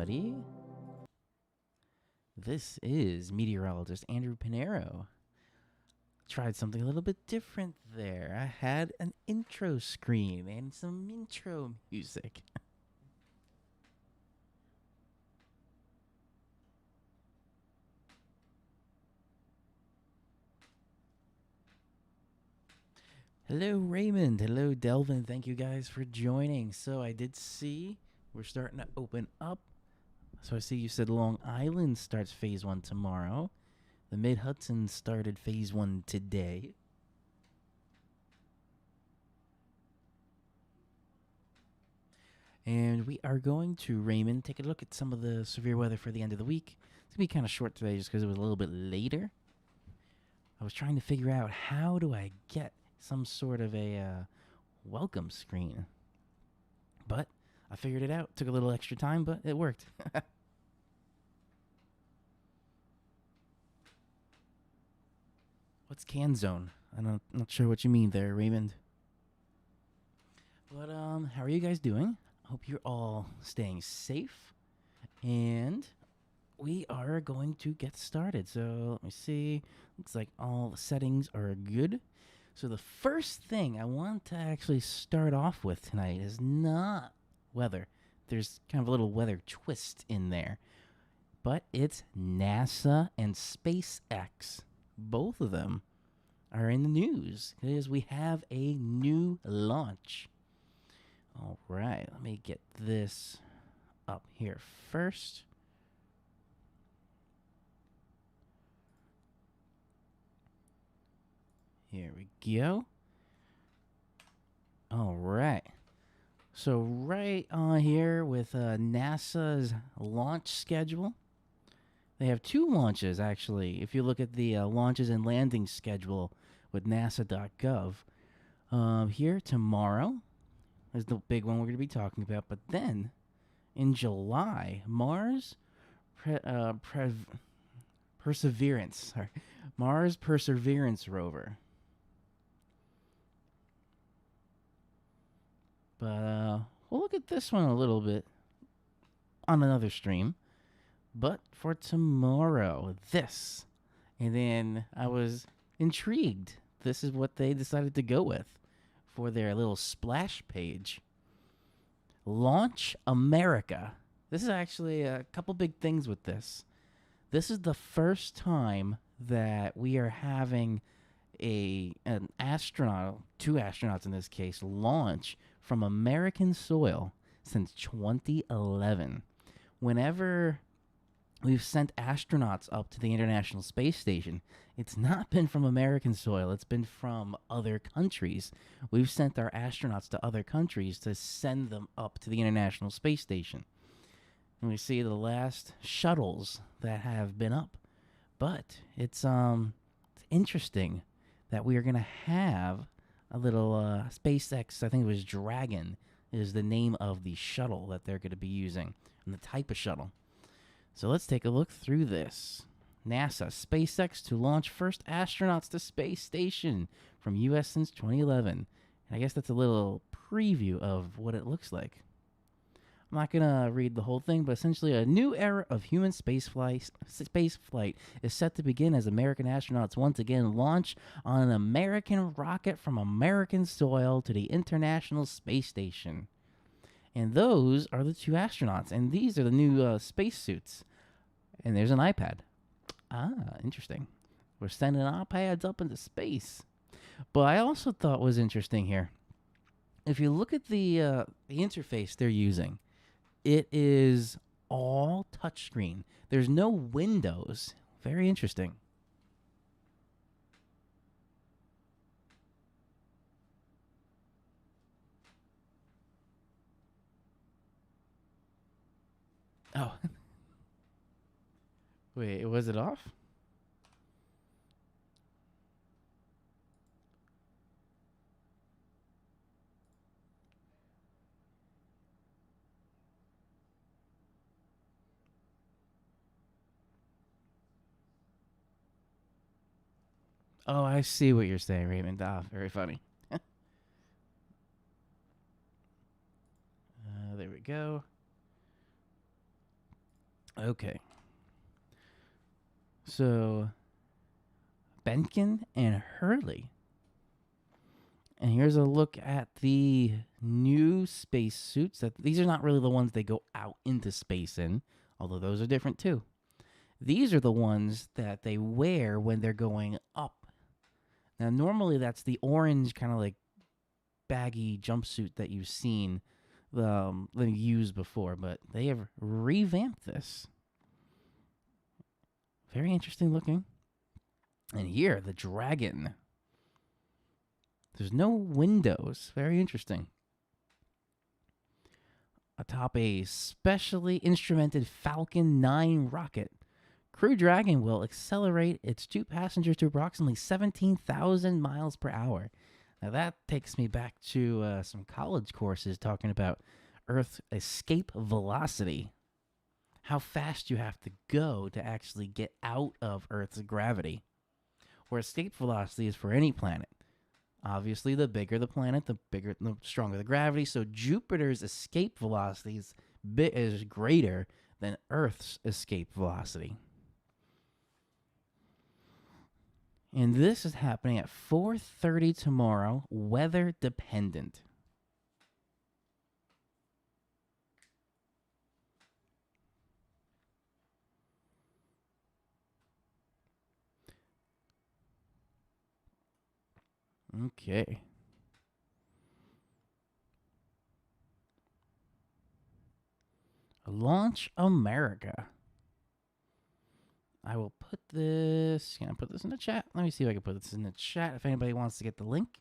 everybody. This is meteorologist Andrew Pinero. Tried something a little bit different there. I had an intro screen and some intro music. Hello, Raymond. Hello, Delvin. Thank you guys for joining. So I did see we're starting to open up. So I see you said Long Island starts phase 1 tomorrow. The Mid-Hudson started phase 1 today. And we are going to, Raymond, take a look at some of the severe weather for the end of the week. It's going to be kind of short today just because it was a little bit later. I was trying to figure out how do I get some sort of a welcome screen. But I figured it out. Took a little extra time, but it worked. What's can zone? I'm not sure what you mean there, Raymond. But how are you guys doing? Hope you're all staying safe. And we are going to get started. So let me see. Looks like all the settings are good. So the first thing I want to actually start off with tonight is not weather. There's kind of a little weather twist in there. But it's NASA and SpaceX. Both of them are in the news because we have a new launch. All right, let me get this up here first. Here we go. All right. So right on here with NASA's launch schedule. They have two launches, actually. If you look at the launches and landing schedule with nasa.gov, here tomorrow is the big one we're going to be talking about. But then in July, Mars Perseverance rover. But we'll look at this one a little bit on another stream. But for tomorrow, this. And then I was intrigued. This is what they decided to go with for their little splash page. Launch America. This is actually a couple big things with this. This is the first time that we are having an astronaut, two astronauts in this case, launch from American soil since 2011. Whenever we've sent astronauts up to the International Space Station, it's not been from American soil. It's been from other countries. We've sent our astronauts to other countries to send them up to the International Space Station. And we see the last shuttles that have been up. But it's interesting that we are going to have a little SpaceX, I think it was Dragon, is the name of the shuttle that they're going to be using, and the type of shuttle. So let's take a look through this. NASA, SpaceX to launch first astronauts to space station from U.S. since 2011. And I guess that's a little preview of what it looks like. I'm not going to read the whole thing, but essentially a new era of human spaceflight is set to begin as American astronauts once again launch on an American rocket from American soil to the International Space Station. And those are the two astronauts. And these are the new spacesuits. And there's an iPad. Ah, interesting. We're sending iPads up into space. But I also thought was interesting here. If you look at the interface they're using, it is all touchscreen. There's no windows. Very interesting. Oh. Wait, was it off? Oh, I see what you're saying, Raymond. Ah, very funny. There we go. Okay. So, Benkin and Hurley. And here's a look at the new spacesuits. These are not really the ones they go out into space in, although those are different too. These are the ones that they wear when they're going up. Now, normally that's the orange kind of like baggy jumpsuit that you've seen them use before, but they have revamped this. Very interesting looking. And here, the dragon. There's no windows. Very interesting. Atop a specially instrumented Falcon 9 rocket, Crew Dragon will accelerate its two passengers to approximately 17,000 miles per hour. Now that takes me back to some college courses talking about Earth escape velocity. How fast you have to go to actually get out of Earth's gravity. Where escape velocity is for any planet. Obviously, the bigger the planet, the stronger the gravity. So Jupiter's escape velocity is greater than Earth's escape velocity. And this is happening at 4:30 tomorrow, weather dependent. Okay. Launch America. I will put this. Can I put this in the chat? Let me see if I can put this in the chat if anybody wants to get the link.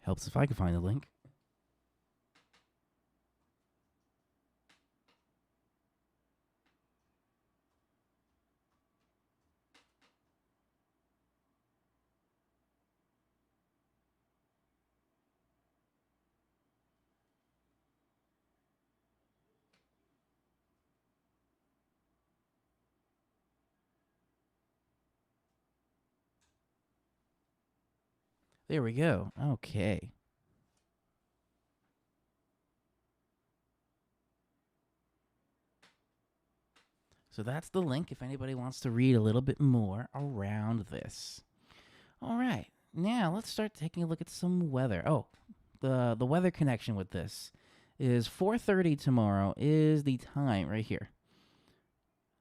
Helps if I can find the link. There we go. Okay. So that's the link if anybody wants to read a little bit more around this. All right. Now let's start taking a look at some weather. Oh, the weather connection with this is 4:30 tomorrow is the time right here.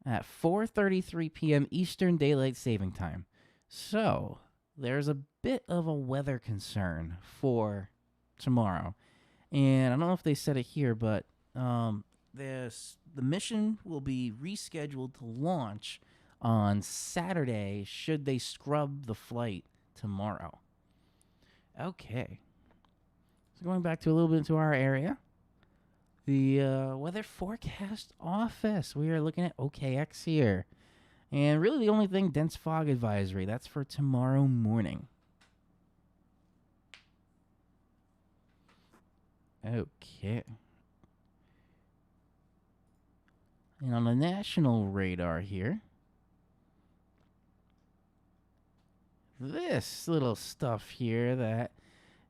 At 4:33 p.m. Eastern Daylight Saving Time. So, there's a bit of a weather concern for tomorrow. And I don't know if they said it here, but the mission will be rescheduled to launch on Saturday should they scrub the flight tomorrow. Okay. So going back to a little bit into our area. The weather forecast office. We are looking at OKX here. And really the only thing, dense fog advisory. That's for tomorrow morning. Okay. And on the national radar here, this little stuff here that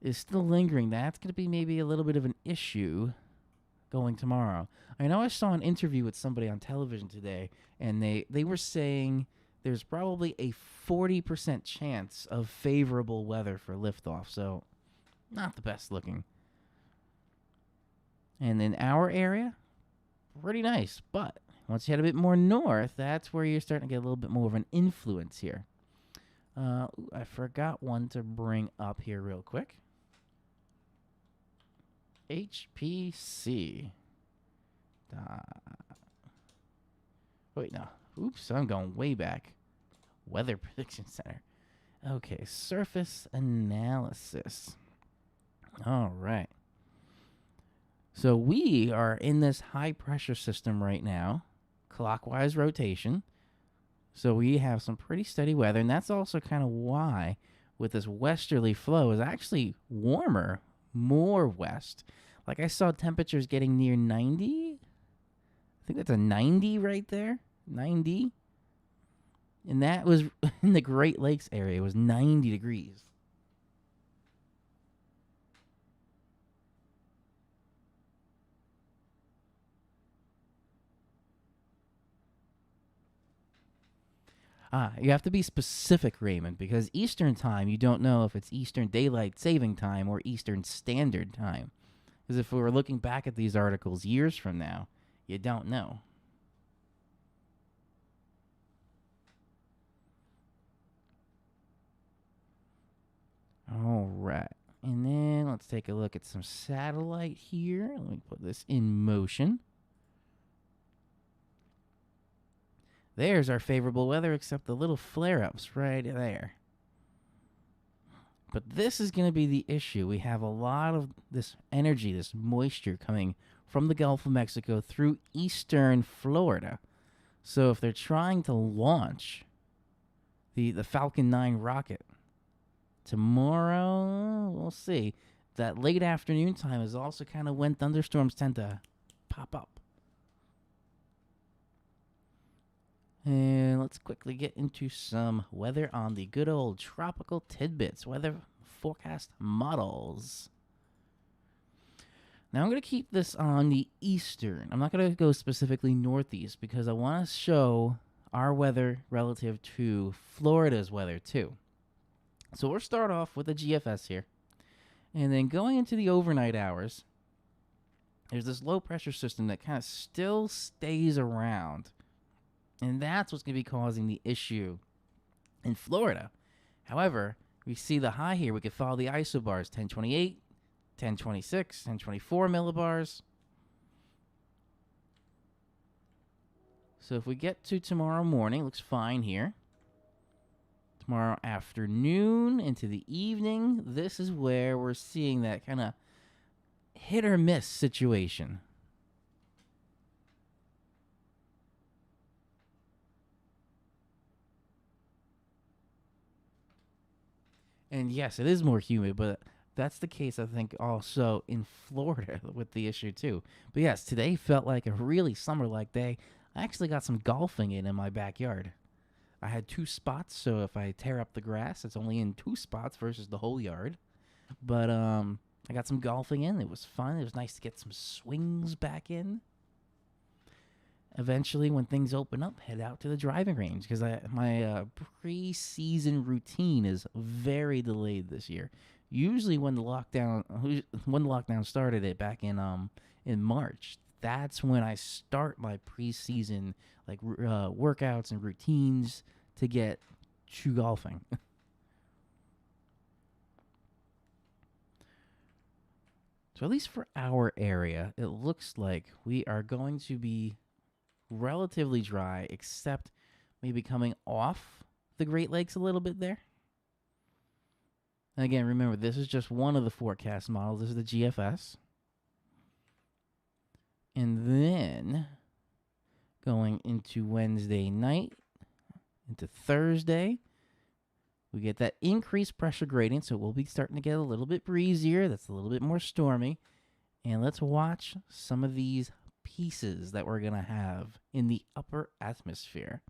is still lingering, that's going to be maybe a little bit of an issue going tomorrow. I know I saw an interview with somebody on television today, and they were saying there's probably a 40% chance of favorable weather for liftoff, so not the best looking. And in our area, pretty nice, but once you head a bit more north, that's where you're starting to get a little bit more of an influence here. I forgot one to bring up here real quick. HPC. Wait, no. Oops, I'm going way back. Weather Prediction Center. Okay, surface analysis. All right. So we are in this high pressure system right now, clockwise rotation. So we have some pretty steady weather, and that's also kind of why with this westerly flow is actually warmer, more west. Like I saw temperatures getting near 90. I think that's a 90 right there. 90. And that was in the Great Lakes area. It was 90 degrees. You have to be specific, Raymond, because Eastern time, you don't know if it's Eastern Daylight Saving Time or Eastern Standard Time. Because if we were looking back at these articles years from now, you don't know. All right. And then let's take a look at some satellite here. Let me put this in motion. There's our favorable weather, except the little flare-ups right there. But this is going to be the issue. We have a lot of this energy, this moisture coming from the Gulf of Mexico through eastern Florida. So if they're trying to launch the Falcon 9 rocket tomorrow, we'll see. That late afternoon time is also kind of when thunderstorms tend to pop up. And let's quickly get into some weather on the good old Tropical Tidbits weather forecast models. Now I'm going to keep this on the eastern. I'm not going to go specifically northeast because I want to show our weather relative to Florida's weather too. So we'll start off with the GFS here. And then going into the overnight hours, there's this low pressure system that kind of still stays around. And that's what's going to be causing the issue in Florida. However, we see the high here. We could follow the isobars, 1028, 1026, 1024 millibars. So if we get to tomorrow morning, looks fine here. Tomorrow afternoon into the evening, this is where we're seeing that kind of hit or miss situation. And yes, it is more humid, but that's the case, I think, also in Florida with the issue, too. But yes, today felt like a really summer-like day. I actually got some golfing in my backyard. I had 2 spots, so if I tear up the grass, it's only in 2 spots versus the whole yard. But I got some golfing in. It was fun. It was nice to get some swings back in. Eventually, when things open up, head out to the driving range because my pre-season routine is very delayed this year. Usually, when the lockdown started it back in March, that's when I start my pre-season workouts and routines to get to golfing. So at least for our area, it looks like we are going to be relatively dry, except maybe coming off the Great Lakes a little bit there. And again, remember, this is just one of the forecast models. This is the GFS. And then going into Wednesday night, into Thursday, we get that increased pressure gradient, so we'll be starting to get a little bit breezier. That's a little bit more stormy. And let's watch some of these pieces that we're going to have in the upper atmosphere.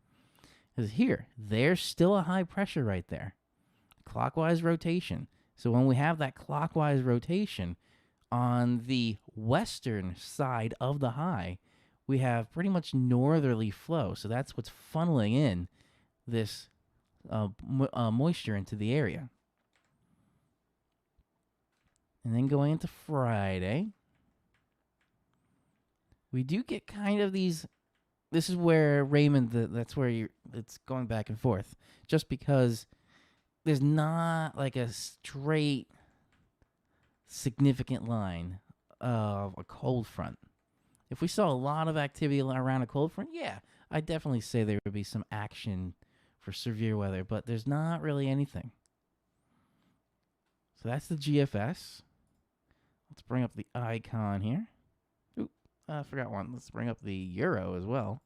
Because here, there's still a high pressure right there. Clockwise rotation. So when we have that clockwise rotation on the western side of the high, we have pretty much northerly flow. So that's what's funneling in this moisture into the area. And then going into Friday, we do get kind of these. This is where Raymond, that's where it's going back and forth. Just because there's not like a straight, significant line of a cold front. If we saw a lot of activity around a cold front, yeah, I'd definitely say there would be some action for severe weather, but there's not really anything. So that's the GFS. Let's bring up the icon here. Oop, I forgot one. Let's bring up the Euro as well.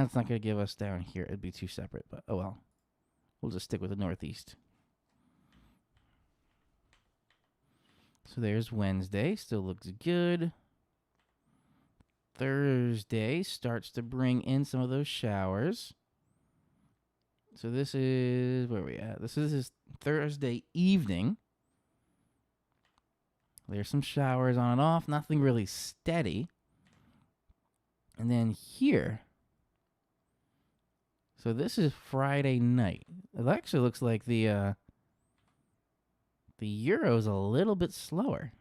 It's not going to give us down here. It'd be too separate, but oh well. We'll just stick with the northeast. So there's Wednesday. Still looks good. Thursday starts to bring in some of those showers. So this is, where are we at? This is Thursday evening. There's some showers on and off. Nothing really steady. And then here. So this is Friday night. It actually looks like the Euro's a little bit slower.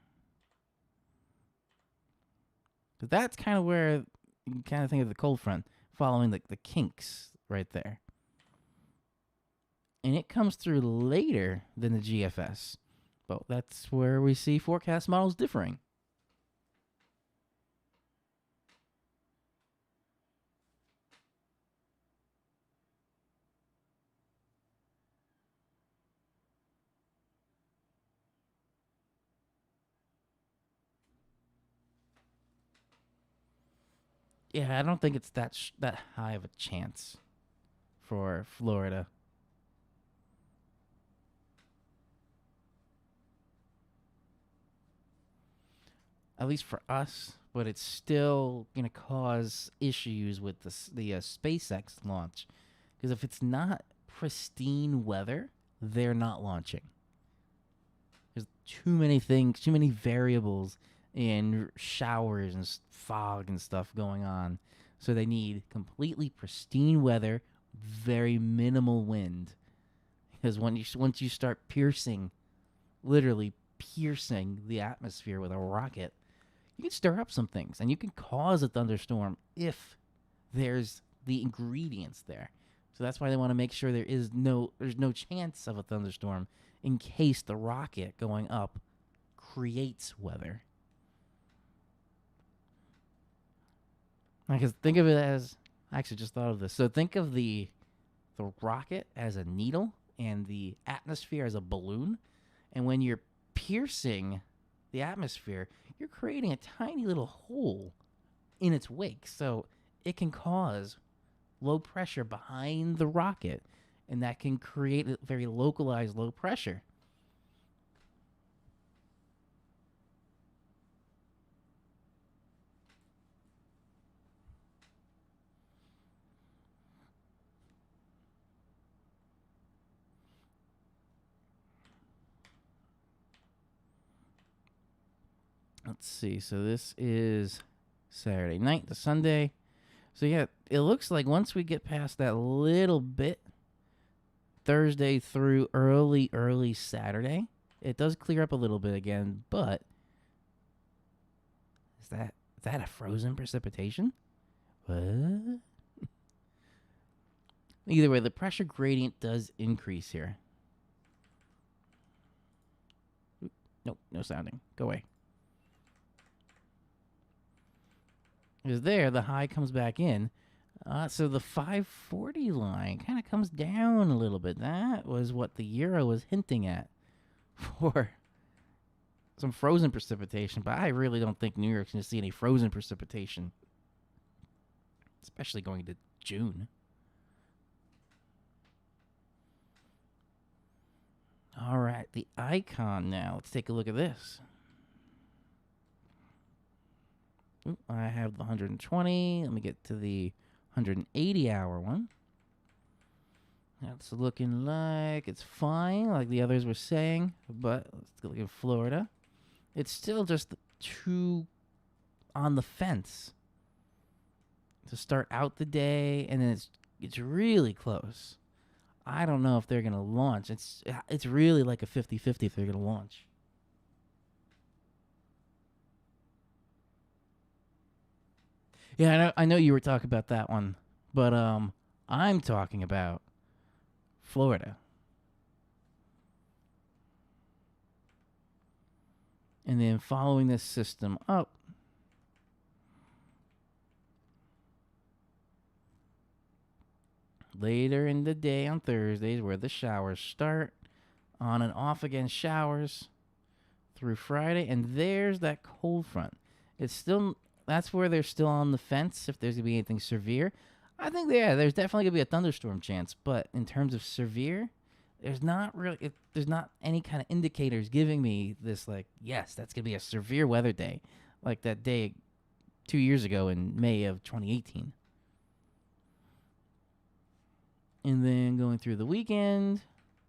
Because that's kind of where you can kind of think of the cold front, following the kinks right there. And it comes through later than the GFS. But that's where we see forecast models differing. Yeah, I don't think it's that high of a chance for Florida. At least for us, but it's still going to cause issues with the SpaceX launch. Because if it's not pristine weather, they're not launching. There's too many things, too many variables in showers and fog and stuff going on. So they need completely pristine weather, very minimal wind. Because once you start literally piercing the atmosphere with a rocket, you can stir up some things and you can cause a thunderstorm if there's the ingredients there. So that's why they want to make sure there's no chance of a thunderstorm in case the rocket going up creates weather. Because think of it as, I actually just thought of this. So think of the rocket as a needle and the atmosphere as a balloon. And when you're piercing the atmosphere, you're creating a tiny little hole in its wake. So it can cause low pressure behind the rocket. And that can create a very localized low pressure. Let's see. So this is Saturday night to Sunday. So yeah, it looks like once we get past that little bit, Thursday through early Saturday, it does clear up a little bit again. But is that a frozen precipitation? What? Either way, the pressure gradient does increase here. Nope, no sounding. Go away. Because there, the high comes back in. So the 540 line kind of comes down a little bit. That was what the Euro was hinting at for some frozen precipitation. But I really don't think New York's going to see any frozen precipitation, especially going to June. All right, the icon now. Let's take a look at this. I have the 120. Let me get to the 180 hour one. That's looking like it's fine, like the others were saying. But let's look at Florida. It's still just too on the fence to start out the day, and then it's really close. I don't know if they're going to launch. It's really like a 50-50 if they're going to launch. Yeah, I know you were talking about that one, but I'm talking about Florida. And then following this system up, later in the day on Thursdays where the showers start, on and off again showers through Friday, and there's that cold front. That's where they're still on the fence if there's going to be anything severe. I think there's definitely gonna be a thunderstorm chance, but in terms of severe, there's not really. There's not any kind of indicators giving me this like, yes, that's gonna be a severe weather day, like that day 2 years ago in May of 2018. And then going through the weekend,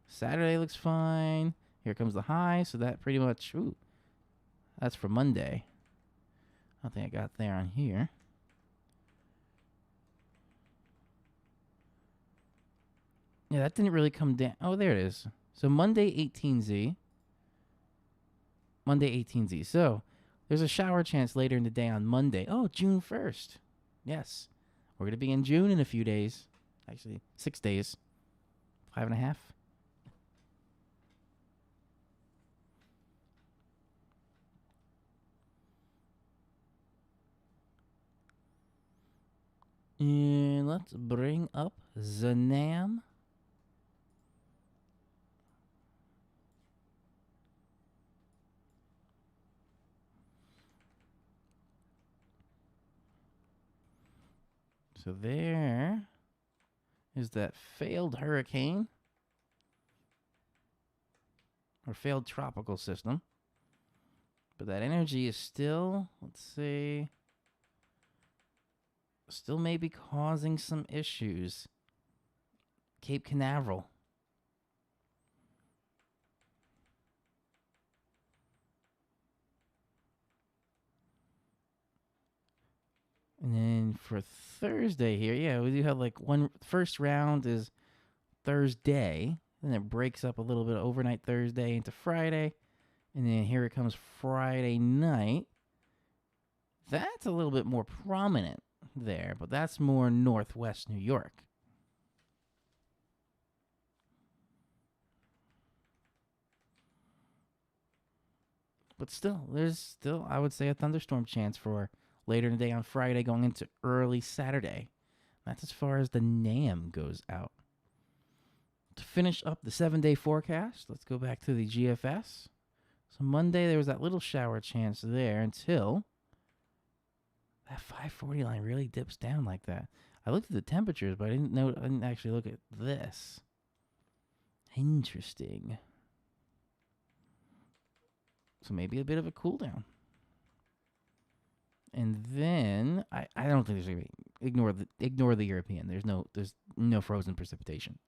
Saturday looks fine. Here comes the high, so that pretty much. Ooh, that's for Monday. I don't think I got there on here. Yeah, that didn't really come down. Oh, there it is. So Monday 18Z. Monday 18Z. So there's a shower chance later in the day on Monday. Oh, June 1st. Yes. We're going to be in June in a few days. Actually, 6 days. 5.5. And let's bring up Zanam. So there is that failed hurricane or failed tropical system. But that energy is still, let's see, still maybe causing some issues. Cape Canaveral. And then for Thursday here, yeah, we do have like one first round is Thursday. Then it breaks up a little bit overnight Thursday into Friday. And then here it comes Friday night. That's a little bit more prominent there, but that's more northwest New York. But still, there's still, I would say, a thunderstorm chance for later in the day on Friday going into early Saturday. That's as far as the NAM goes out. To finish up the 7-day forecast, let's go back to the GFS. So Monday, there was that little shower chance there until that 540 line really dips down like that. I looked at the temperatures, but I didn't actually look at this. Interesting. So maybe a bit of a cool down. And then I don't think there's gonna be ignore the European. There's no frozen precipitation.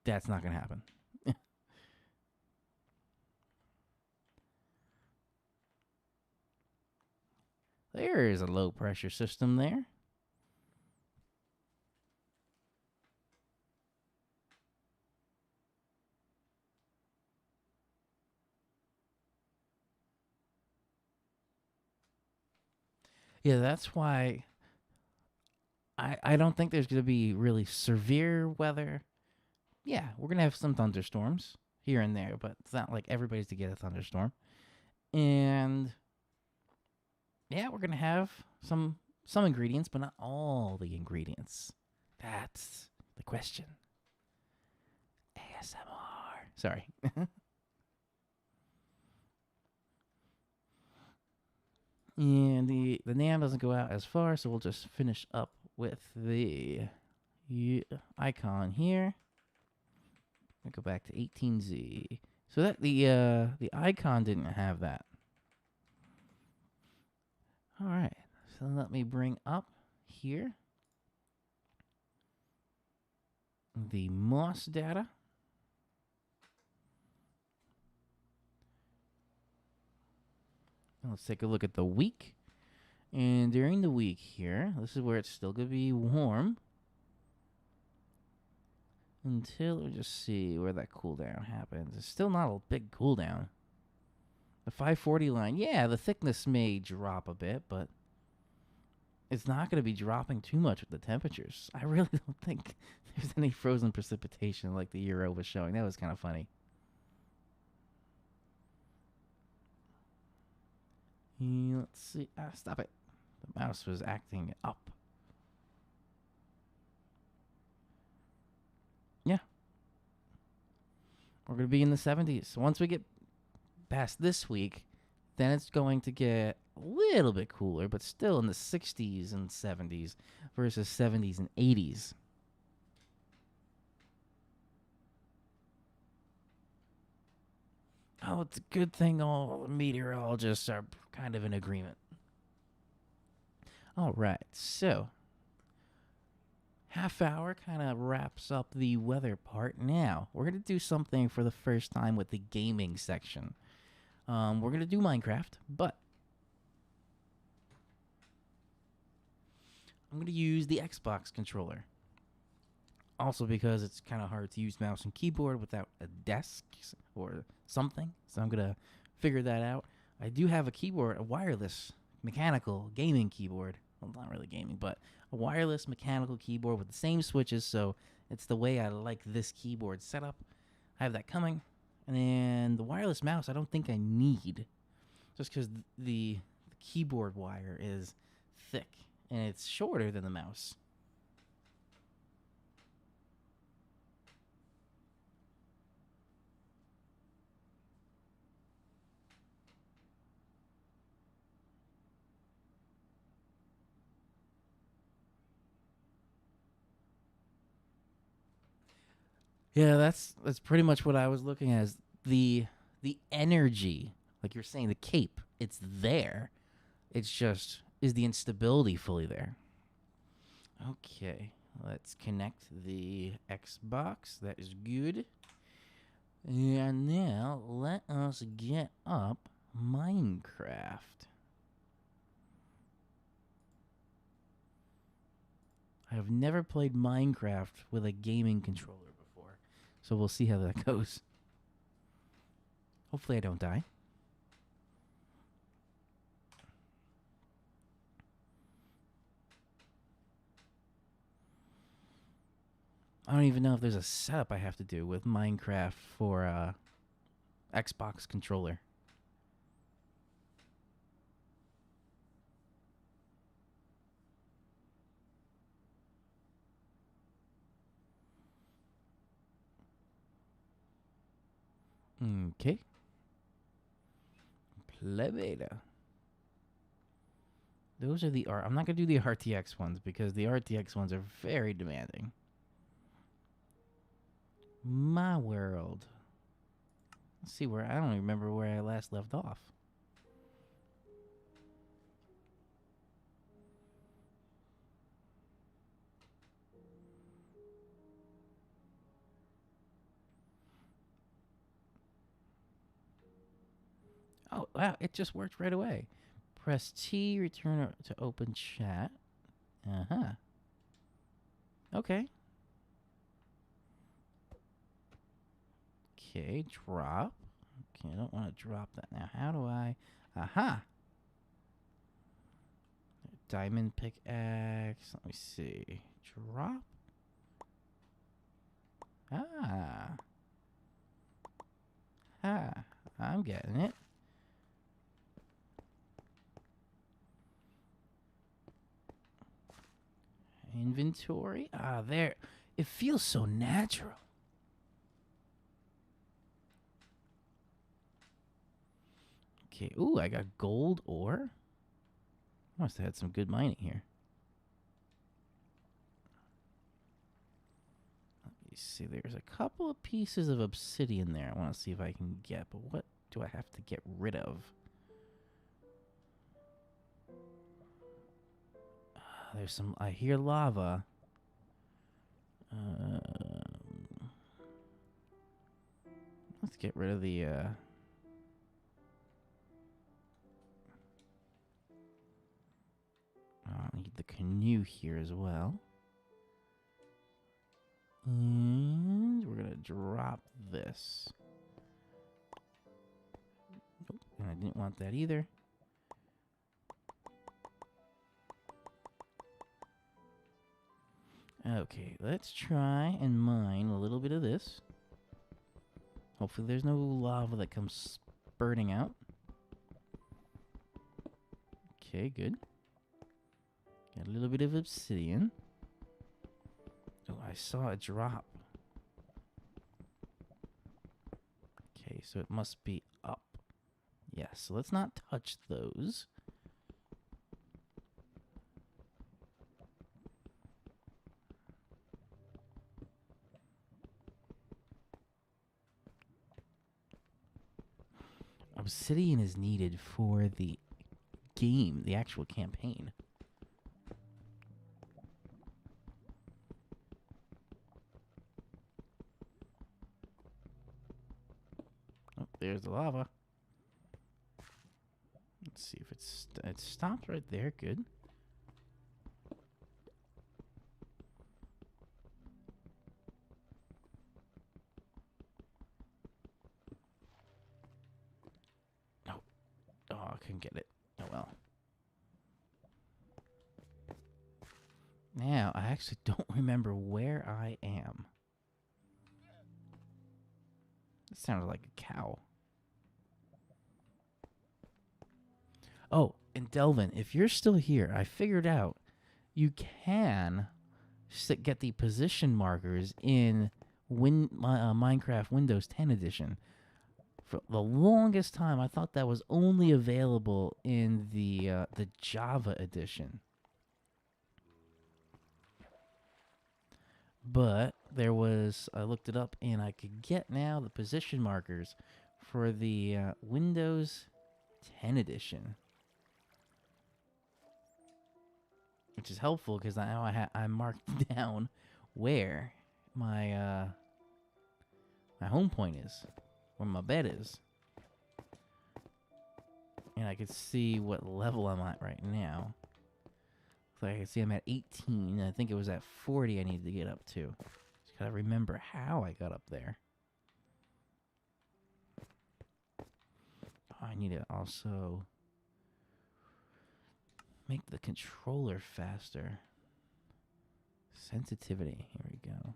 That's not gonna happen. There is a low pressure system there. Yeah, that's why I don't think there's going to be really severe weather. Yeah, we're going to have some thunderstorms here and there, but it's not like everybody's to get a thunderstorm. And yeah, we're going to have some ingredients, but not all the ingredients. That's the question. ASMR. Sorry. And the NAM doesn't go out as far, so we'll just finish up with the icon here. I go back to 18Z. So that the icon didn't have that. All right. So let me bring up here the Moss data. Let's take a look at the week. And during the week here, this is where it's still going to be warm. Until we just see where that cooldown happens. It's still not a big cooldown. The 540 line, yeah, the thickness may drop a bit, but it's not going to be dropping too much with the temperatures. I really don't think there's any frozen precipitation like the Euro was showing. That was kind of funny. Let's see. Stop it. The mouse was acting up. Yeah. We're going to be in the 70s. Once we get past this week, then it's going to get a little bit cooler, but still in the 60s and 70s versus 70s and 80s. Oh, it's a good thing all the meteorologists are kind of in agreement. All right, so half hour kind of wraps up the weather part. Now, we're going to do something for the first time with the gaming section. We're going to do Minecraft, but I'm going to use the Xbox controller. Also because it's kind of hard to use mouse and keyboard without a desk or something. So I'm going to figure that out. I do have a keyboard, a wireless mechanical gaming keyboard. Well, not really gaming, but a wireless mechanical keyboard with the same switches. So it's the way I like this keyboard setup. I have that coming. And then the wireless mouse, I don't think I need. Just because the keyboard wire is thick and it's shorter than the mouse. Yeah, that's pretty much what I was looking at. Is the energy, like you're saying, the cape, it's there. It's just, is the instability fully there? Okay, let's connect the Xbox. That is good. And now let us get up Minecraft. I have never played Minecraft with a gaming controller before, so we'll see how that goes. Hopefully I don't die. I don't even know if there's a setup I have to do with Minecraft for Xbox controller. Okay. Play beta. Those are the I'm not going to do the RTX ones because the RTX ones are very demanding. My world. Let's see where I don't even remember where I last left off. Oh, wow, it just worked right away. Press T, return to open chat. Uh-huh. Okay. Okay, drop. Okay, I don't want to drop that now. How do I? Aha. Diamond pickaxe. Let me see. Drop. Ah. Ah. I'm getting it. Inventory. Ah, there. It feels so natural. Okay. Ooh, I got gold ore. Must have had some good mining here. Let me see. There's a couple of pieces of obsidian there I want to see if I can get. But what do I have to get rid of? There's some. I hear lava. Let's get rid of the. I need the canoe here as well. And we're going to drop this. Nope, and I didn't want that either. Okay, let's try and mine a little bit of this. Hopefully there's no lava that comes spurting out. Okay, good. Got a little bit of obsidian. Oh, I saw a drop. Okay, so it must be up. So let's not touch those. Obsidian is needed for the game, the actual campaign. Oh, there's the lava. Let's see if it stopped right there. Good. Oh, I couldn't get it. Oh well. Now I actually don't remember where I am. That sounded like a cow. Oh, and Delvin, if you're still here, I figured out you can get the position markers in Minecraft Windows 10 edition. For the longest time, I thought that was only available in the Java edition. But there was, I looked it up, and I could get now the position markers for the Windows 10 edition. Which is helpful because now I marked down where my my home point is, where my bed is, and I can see what level I'm at right now. So I can see I'm at 18. And I think it was at 40 I needed to get up to. Just gotta remember how I got up there. Oh, I need to also make the controller faster. Sensitivity. Here we go.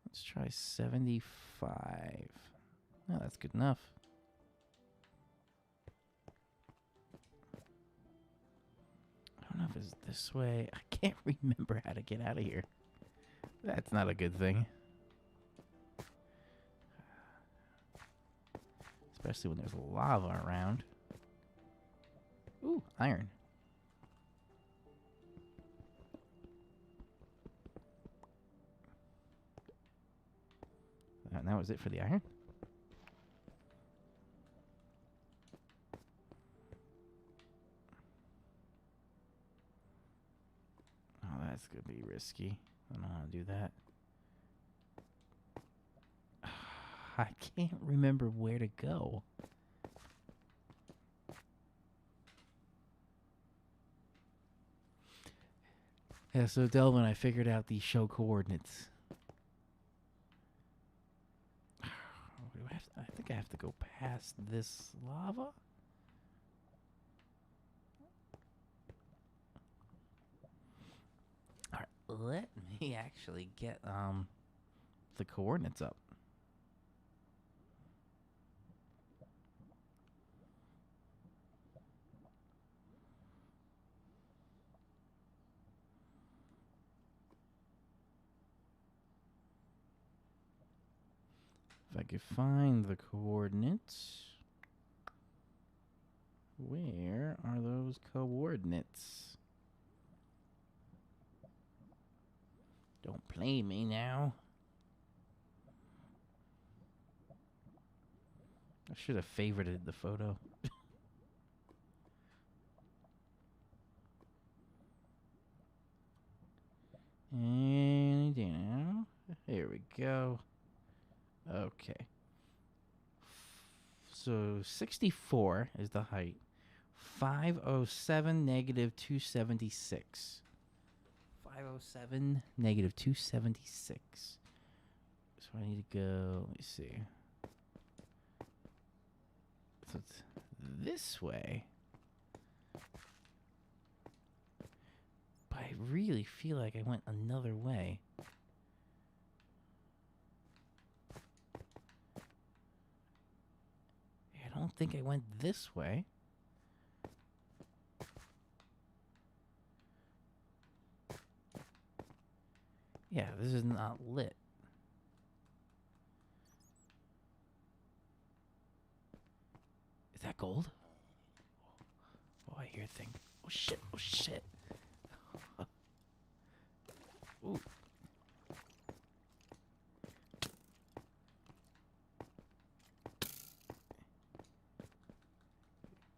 Let's try 75. Oh, that's good enough. I don't know if it's this way. I can't remember how to get out of here. That's not a good thing. Especially when there's lava around. Ooh, iron. And that was it for the iron? Oh, that's going to be risky. I don't want to do that. I can't remember where to go. Yeah, so Delvin, I figured out the show coordinates. I think I have to go past this lava. All right, let me actually get the coordinates up. If I could find the coordinates. Where are those coordinates? Don't play me now. I should have favorited the photo. And down. Here we go. Okay. So 64 is the height. 507 negative 276. 507 negative 276. So I need to go, let me see. So it's this way. But I really feel like I went another way. I don't think I went this way. Yeah, this is not lit. Is that gold. Oh, I hear a thing. Oh shit! Oh shit! Ooh.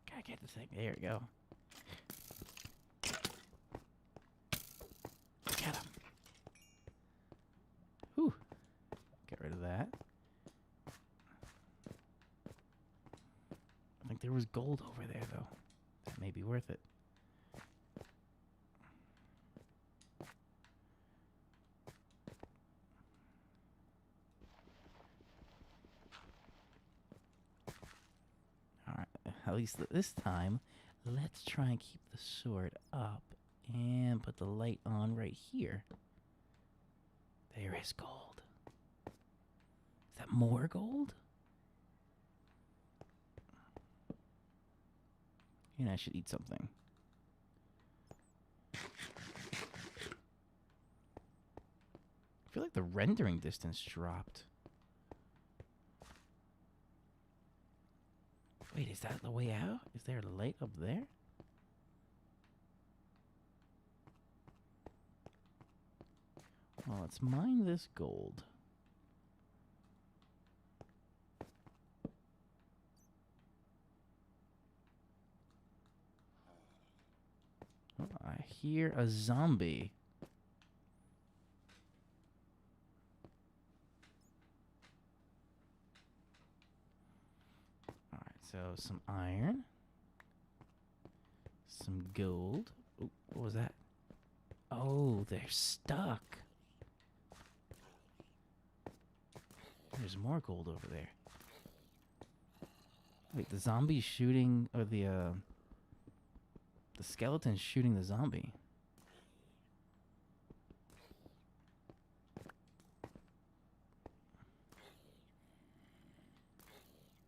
Gotta get this thing. There we go. Get him. Whew. Get rid of that. I think there was gold over there, though. That may be worth it. Alright, at least this time, let's try and keep the sword up and put the light on right here. There is gold. Is that more gold? And I should eat something. I feel like the rendering distance dropped. Wait, is that the way out? Is there a light up there? Well, let's mine this gold. Oh, I hear a zombie. Alright, so some iron. Some gold. Ooh, what was that? Oh, they're stuck. There's more gold over there. Wait, the zombie's shooting, or the skeleton's shooting the zombie.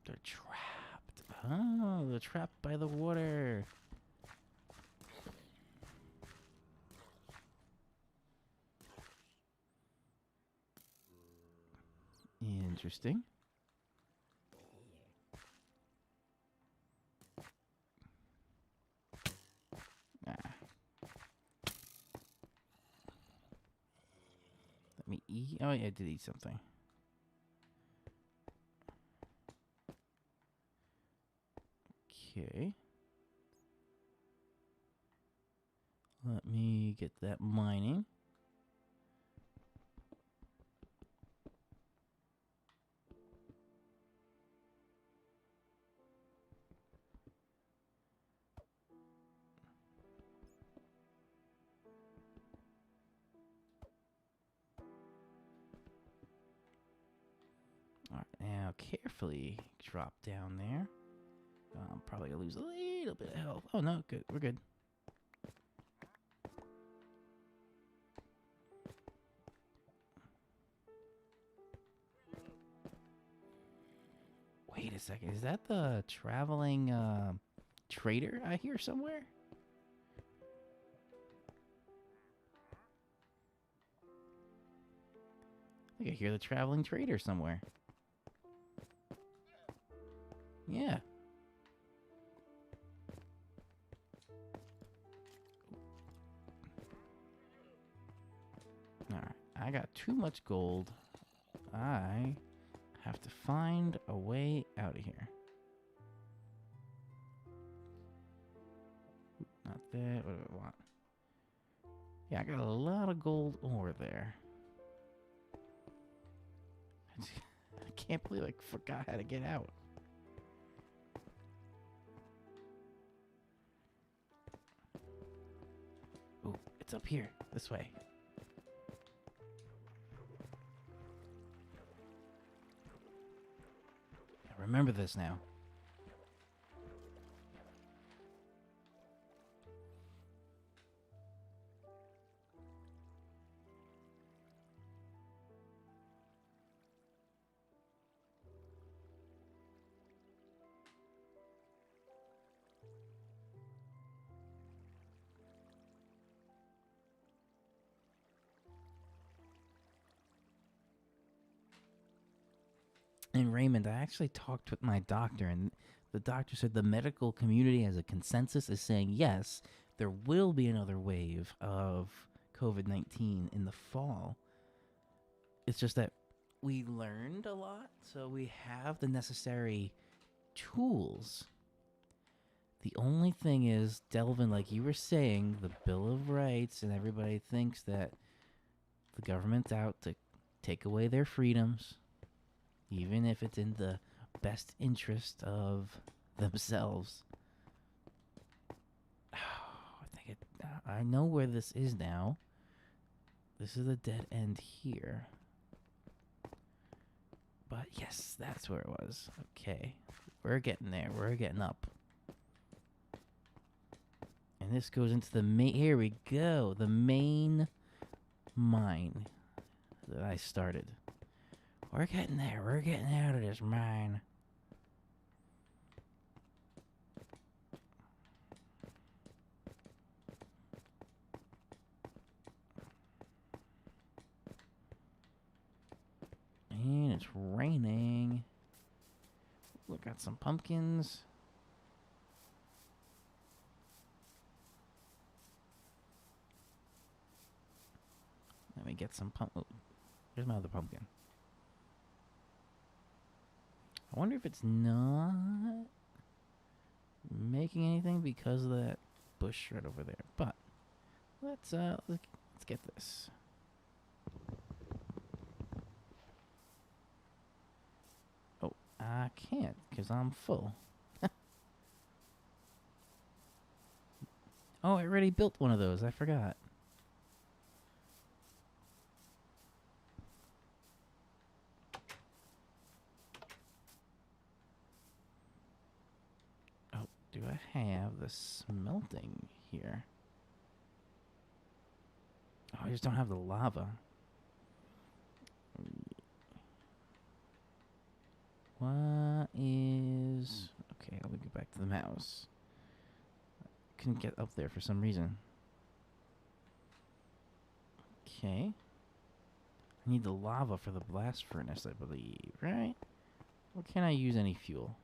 They're trapped. Oh, they're trapped by the water. Interesting. Ah. Let me eat. Oh, yeah, I did eat something. Okay. Let me get that mining. All right, now carefully drop down there. I'm probably gonna lose a little bit of health. Oh no, good. We're good. Wait a second. Is that the traveling trader I hear somewhere? I think I hear the traveling trader somewhere. Yeah. Alright, I got too much gold. I have to find a way out of here. Not that. What do I want? Yeah, I got a lot of gold ore there. I can't believe I forgot how to get out. Oh, it's up here. This way. I remember this now. And Raymond, I actually talked with my doctor, and the doctor said the medical community as a consensus is saying yes, there will be another wave of COVID-19 in the fall. It's just that we learned a lot, so we have the necessary tools. The only thing is, Delvin, like you were saying, the Bill of Rights, and everybody thinks that the government's out to take away their freedoms, even if it's in the best interest of themselves. I know where this is now. This is a dead end here. But yes, that's where it was. Okay. We're getting there. We're getting up. And this goes into the main... Here we go. The main mine that I started. We're getting there. We're getting out of this mine. And it's raining. Look, got some pumpkins. Let me get some Oh, here's my other pumpkin. I wonder if it's not making anything because of that bush right over there. But let's get this. Oh, I can't because I'm full. Oh, I already built one of those. I forgot. Do I have the smelting here? Oh, I just don't have the lava. What is... Okay, let me go back to the mouse. Couldn't get up there for some reason. Okay. I need the lava for the blast furnace, I believe, right? Or can I use any fuel?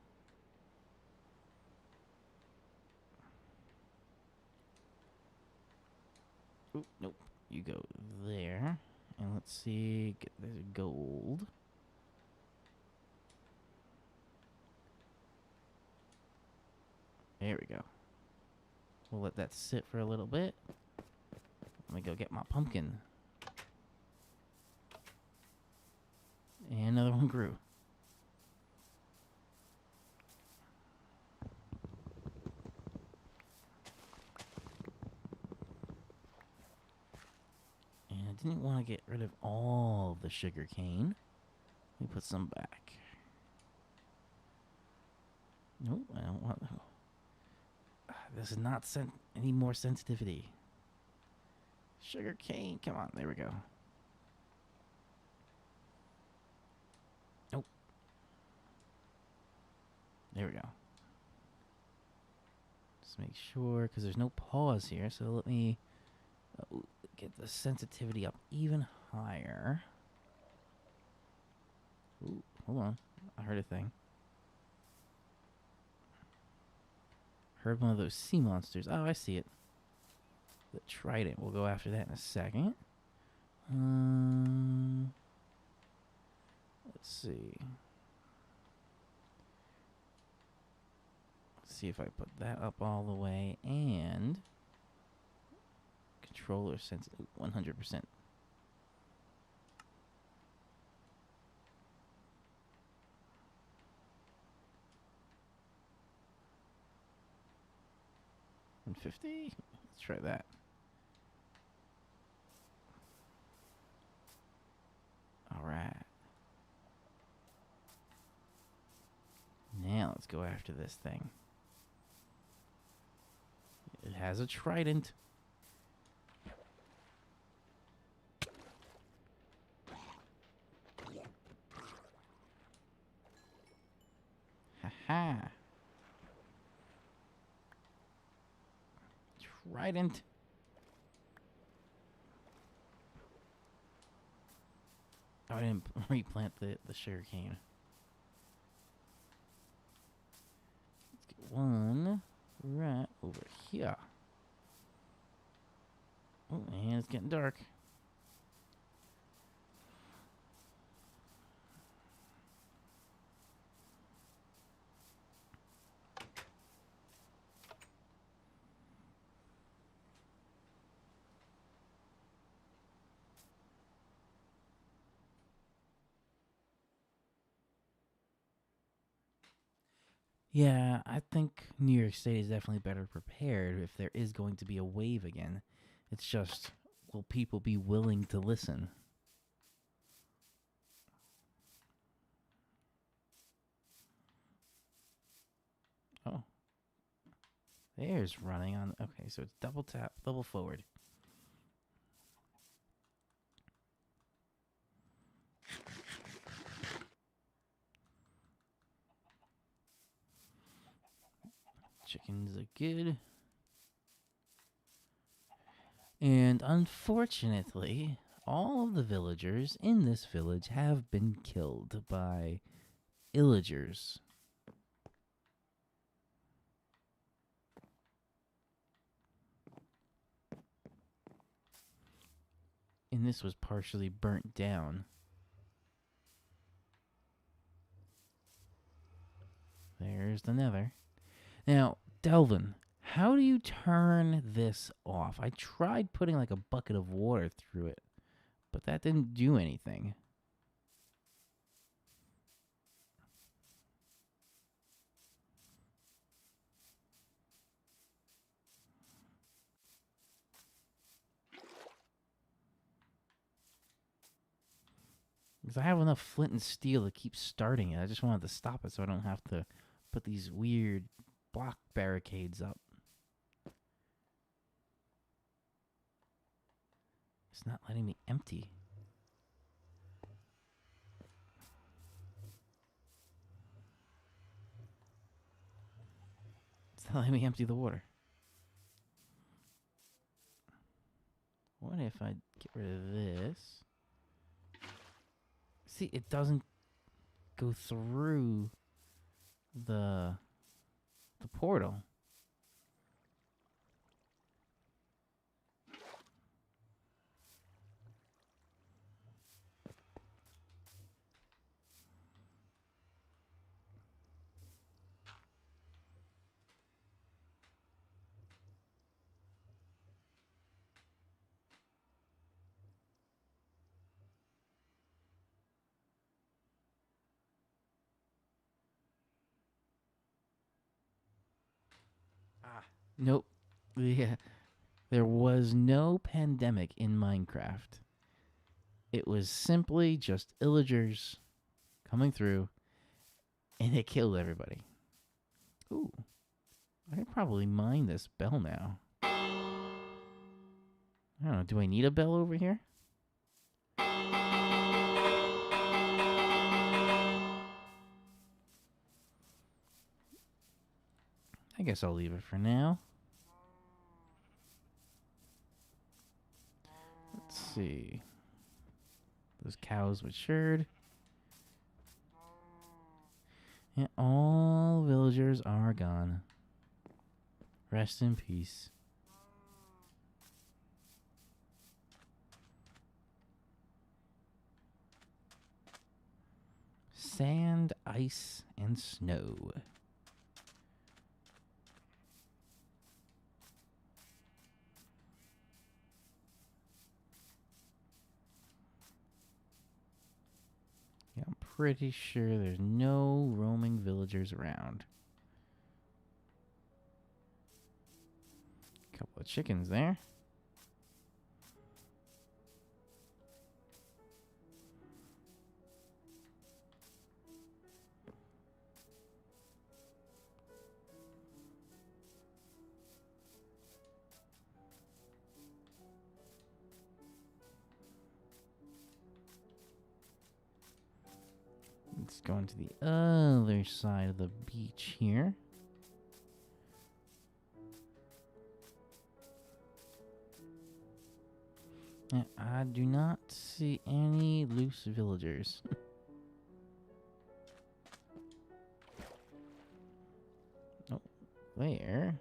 Oop, nope. You go there. And let's see. Get the gold. There we go. We'll let that sit for a little bit. Let me go get my pumpkin. And another one grew. Didn't want to get rid of all the sugar cane. Let me put some back. Nope, I don't want... This is not any more sensitivity. Sugar cane, come on, there we go. Nope. There we go. Just make sure, because there's no pause here, so let me... get the sensitivity up even higher. Ooh, hold on. I heard a thing. Heard one of those sea monsters. Oh, I see it. The trident. We'll go after that in a second. Let's see. Let's see if I put that up all the way and... Controller sensitive 100%. $150? Let's try that. All right. Now let's go after this thing. It has a trident. Ha! Trident. Oh, I didn't replant the sugar cane. here? Oh, and it's getting dark. Yeah, I think New York State is definitely better prepared if there is going to be a wave again. It's just, will people be willing to listen? Oh, there's running on. Okay, so it's double tap, double forward. Chickens are good. And unfortunately, all of the villagers in this village have been killed by illagers. And this was partially burnt down. There's the nether. Now, Delvin, how do you turn this off? I tried putting like a bucket of water through it, but that didn't do anything. Because I have enough flint and steel to keep starting it. I just wanted to stop it so I don't have to put these weird block barricades up. It's not letting me empty. It's not letting me empty the water. What if I get rid of this? See, it doesn't go through the portal. Nope. Yeah. There was no pandemic in Minecraft. It was simply just illagers coming through, and it killed everybody. Ooh. I could probably mine this bell now. I don't know. Do I need a bell over here? I guess I'll leave it for now. Let's see. Those cows matured. And all villagers are gone. Rest in peace. Sand, ice, and snow. Yeah, I'm pretty sure there's no roaming villagers around. Couple of chickens there. Let's go into the other side of the beach here. And I do not see any loose villagers. Oh, where?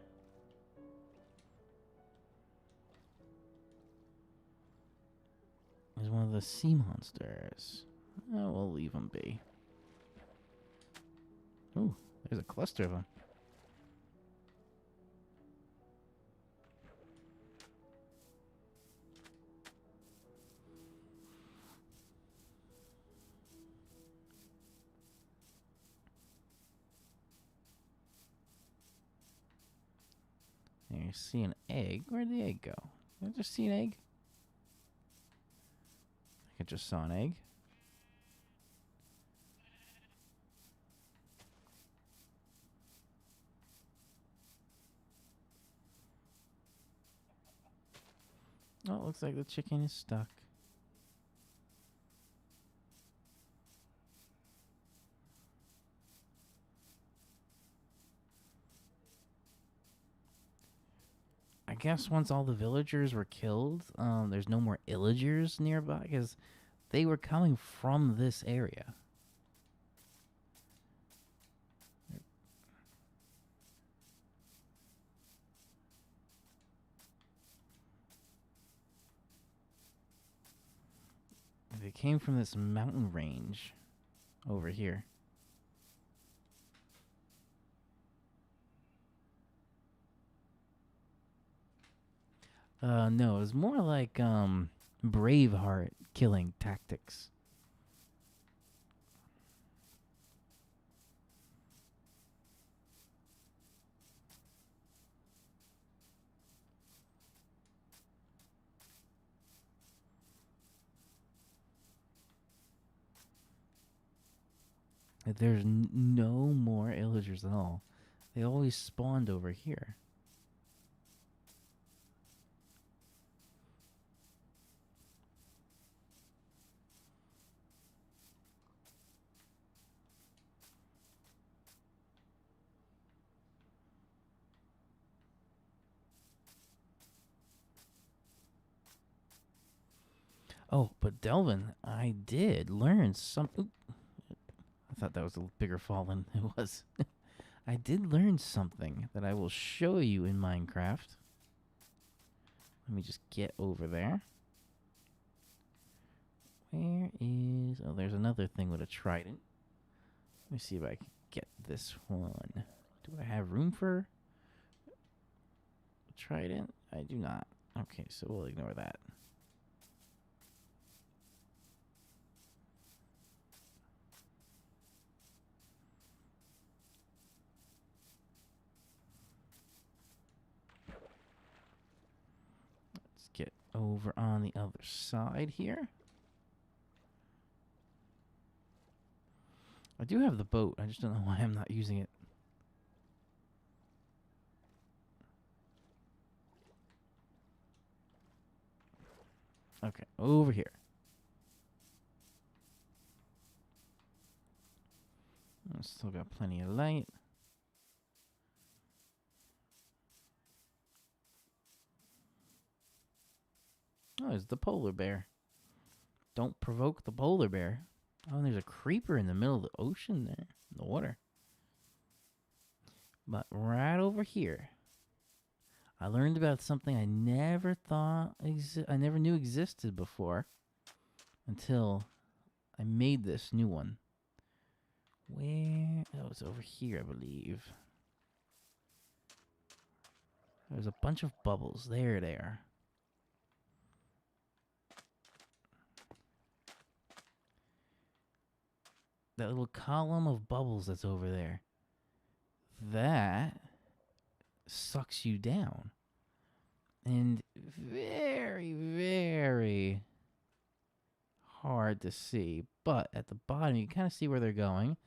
is one of the sea monsters. Oh, we'll leave him be. Ooh, there's a cluster of them. There you see an egg. Where'd the egg go? Did I just see an egg? I just saw an egg. Oh, it looks like the chicken is stuck. I guess once all the villagers were killed, there's no more illagers nearby because they were coming from this area. They came from this mountain range over here. No, it was more like Braveheart killing tactics. There's no more illagers at all. They always spawned over here. Oh, but Delvin, I did learn something. I thought that was a bigger fall than it was. I did learn something that I will show you in Minecraft. Let me just get over there. Where is... Oh, there's another thing with a trident. Let me see if I can get this one. Do I have room for a trident? I do not. Okay, so we'll ignore that. Let's get over on the other side here. I do have the boat. I just don't know why I'm not using it. Okay, over here. Still got plenty of light. Oh, there's the polar bear. Don't provoke the polar bear. Oh, and there's a creeper in the middle of the ocean there, in the water. But right over here, I learned about something I never thought I never knew existed before until I made this new one. Where? Oh, it's over here, I believe. There's a bunch of bubbles. There they are. That little column of bubbles that's over there. That sucks you down. And very, very hard to see. But at the bottom, you kind of see where they're going.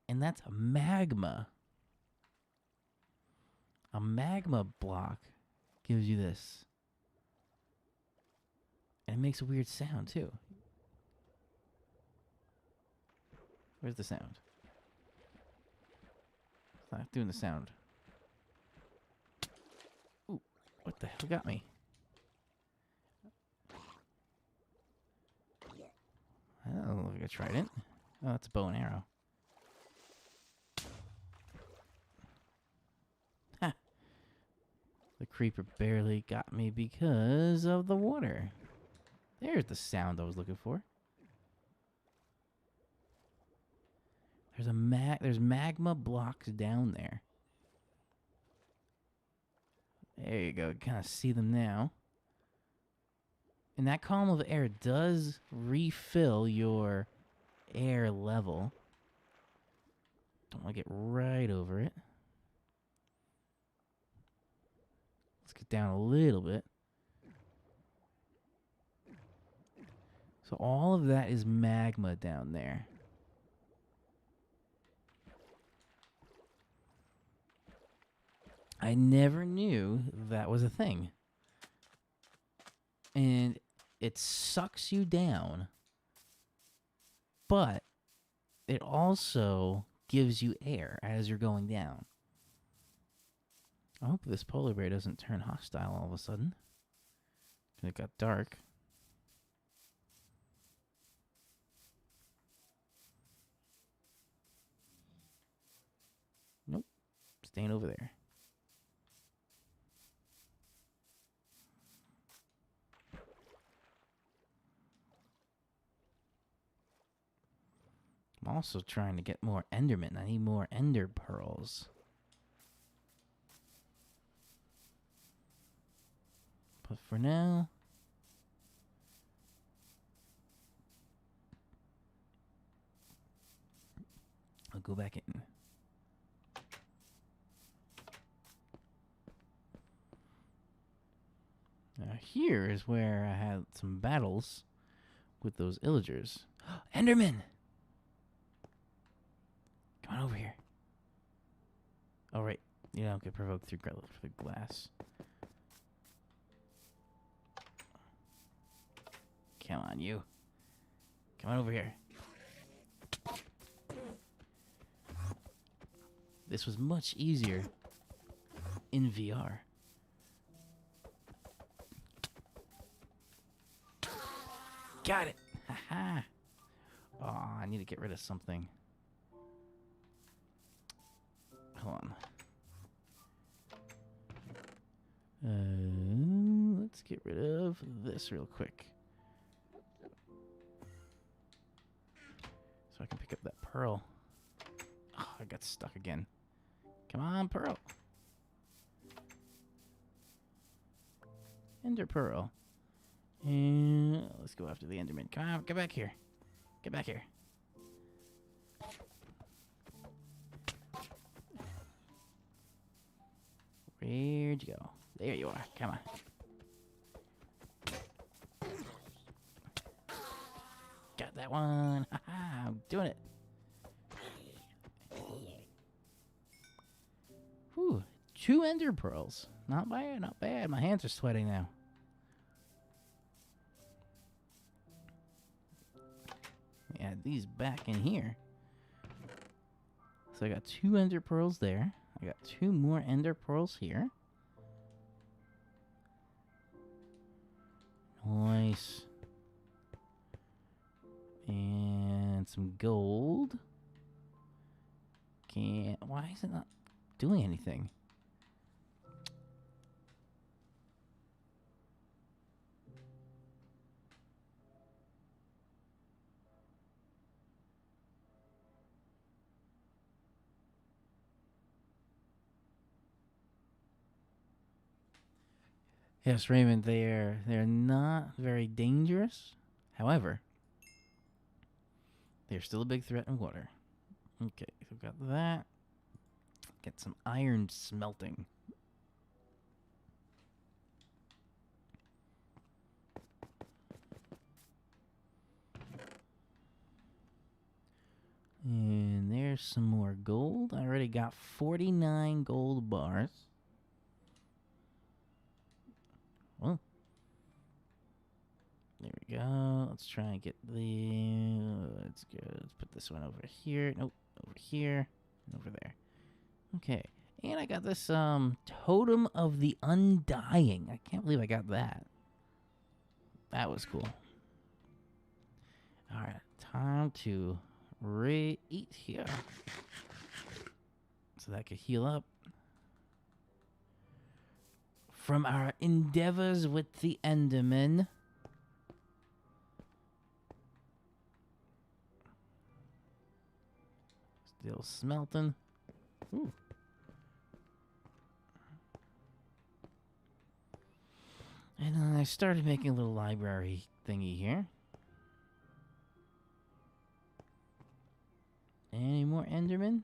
And that's a magma. A magma block gives you this. And it makes a weird sound, too. Where's the sound? It's not doing the sound. Ooh, what the hell got me? I don't know if I tried it. Oh, that's a bow and arrow. Ha! The creeper barely got me because of the water. There's the sound I was looking for. There's magma blocks down there. There you go. You kind of see them now. And that column of air does refill your air level. Don't want to get right over it. Let's get down a little bit. So all of that is magma down there. I never knew that was a thing. And it sucks you down, but it also gives you air as you're going down. I hope this polar bear doesn't turn hostile all of a sudden. It got dark. Nope. Staying over there. I'm also trying to get more Endermen. I need more Ender Pearls. But for now, I'll go back in. Now here is where I had some battles with those Illagers. Enderman! Come on over here. Oh, right. You don't get provoked through the glass. Come on, you. Come on over here. This was much easier in VR. Got it. Haha. Oh, I need to get rid of something. Hold on. Let's get rid of this real quick. So I can pick up that pearl. Oh, I got stuck again. Come on, pearl. Ender pearl. And let's go after the Enderman. Come on, get back here. Get back here. Where'd you go? There you are. Come on. Got that one. Haha, I'm doing it. Whew. 2 Ender Pearls. Not bad, not bad. My hands are sweating now. Add these back in here. So I got 2 Ender Pearls there. I got 2 more Ender Pearls here. Nice. And some gold. Why is it not doing anything? Yes, Raymond, they're not very dangerous. However, they're still a big threat in water. Okay, so we've got that. Get some iron smelting. And there's some more gold. I already got 49 gold bars. Well, there we go. Let's try and get the... Let's go. Let's put this one over here. Nope. Over here. And over there. Okay. And I got this Totem of the Undying. I can't believe I got that. That was cool. Alright. Time to eat here. So that could heal up. From our endeavors with the Enderman. Still smelting. Ooh. And then I started making a little library thingy here. Any more Endermen?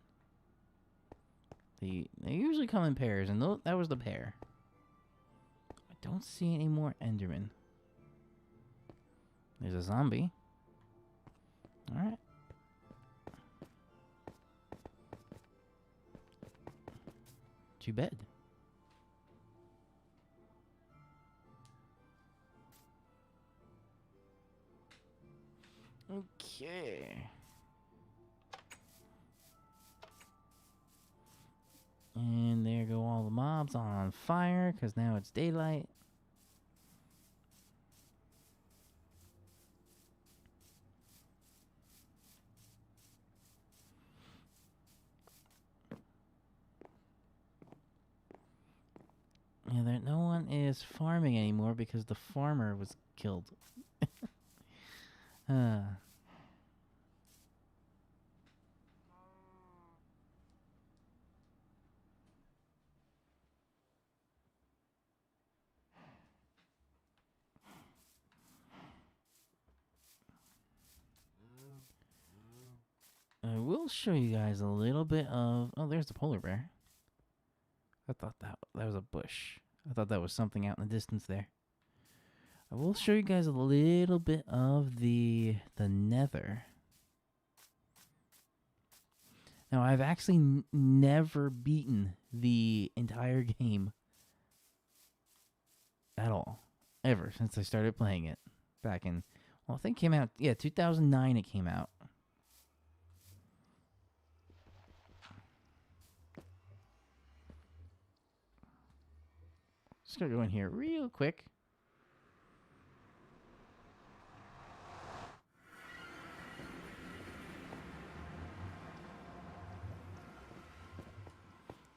They usually come in pairs, and that was the pair. I don't see any more Endermen. There's a zombie. Alright. Too bad. Okay. And there go all the mobs on fire, because now it's daylight. Yeah, no one is farming anymore because the farmer was killed. I will show you guys a little bit of... Oh, there's the polar bear. I thought that was a bush. I thought that was something out in the distance there. I will show you guys a little bit of the nether. Now, I've actually never beaten the entire game at all. Ever, since I started playing it. Back in... Well, I think it came out... Yeah, 2009 it came out. Just gonna go in here real quick.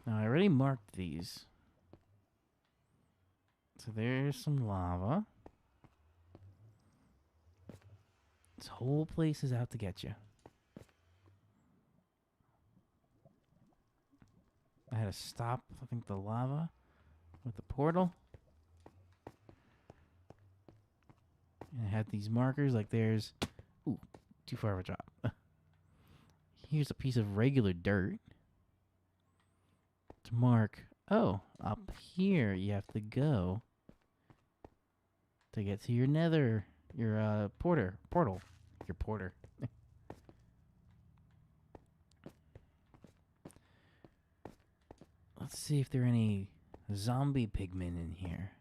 Now, I already marked these. So there's some lava. This whole place is out to get you. I had to stop, I think, the lava with the portal. And I had these markers, like there's... Ooh, too far of a drop. Here's a piece of regular dirt. To mark, oh, up here you have to go to get to your nether, your portal. Your porter. Let's see if there are any zombie pigmen in here.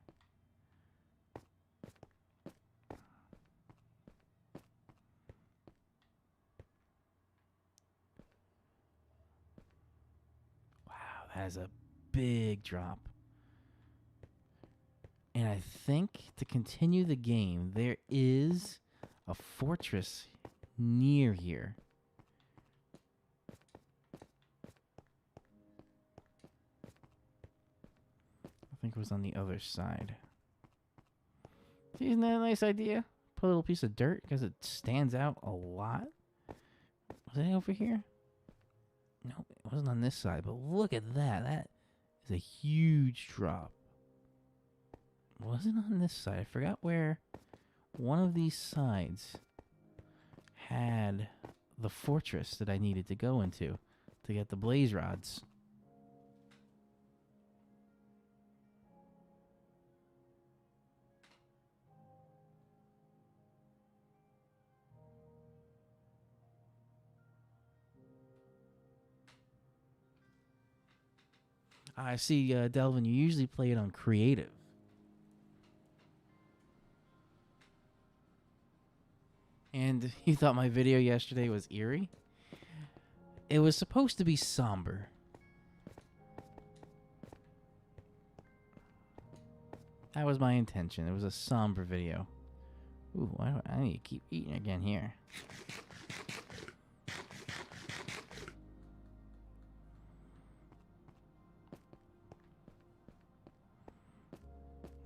Wow, that is a big drop. And I think to continue the game, there is a fortress near here. I think it was on the other side. See, isn't that a nice idea? Put a little piece of dirt because it stands out a lot. Was it over here? No, it wasn't on this side, but look at that. That is a huge drop. It wasn't on this side. I forgot where one of these sides had the fortress that I needed to go into to get the blaze rods. I see, Delvin, you usually play it on creative. And you thought my video yesterday was eerie? It was supposed to be somber. That was my intention. It was a somber video. Ooh, why do I need to keep eating again here?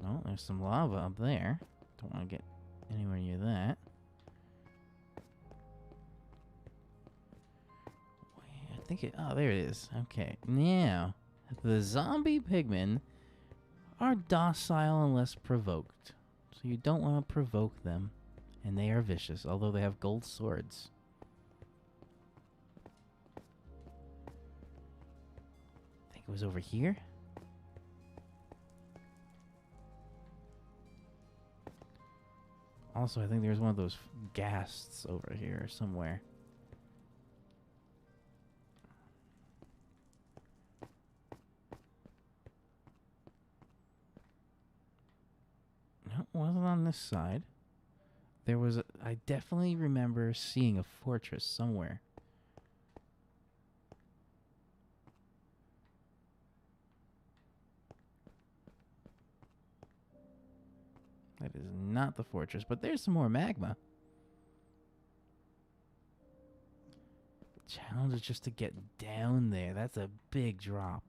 Oh, there's some lava up there. Don't want to get anywhere near that. I think it... Oh, there it is. Okay. Now, the zombie pigmen are docile unless provoked. So you don't want to provoke them. And they are vicious, although they have gold swords. I think it was over here. Also, I think there's one of those ghasts over here somewhere. No, it wasn't on this side. There was I definitely remember seeing a fortress somewhere. That is not the fortress, but there's some more magma. The challenge is just to get down there. That's a big drop.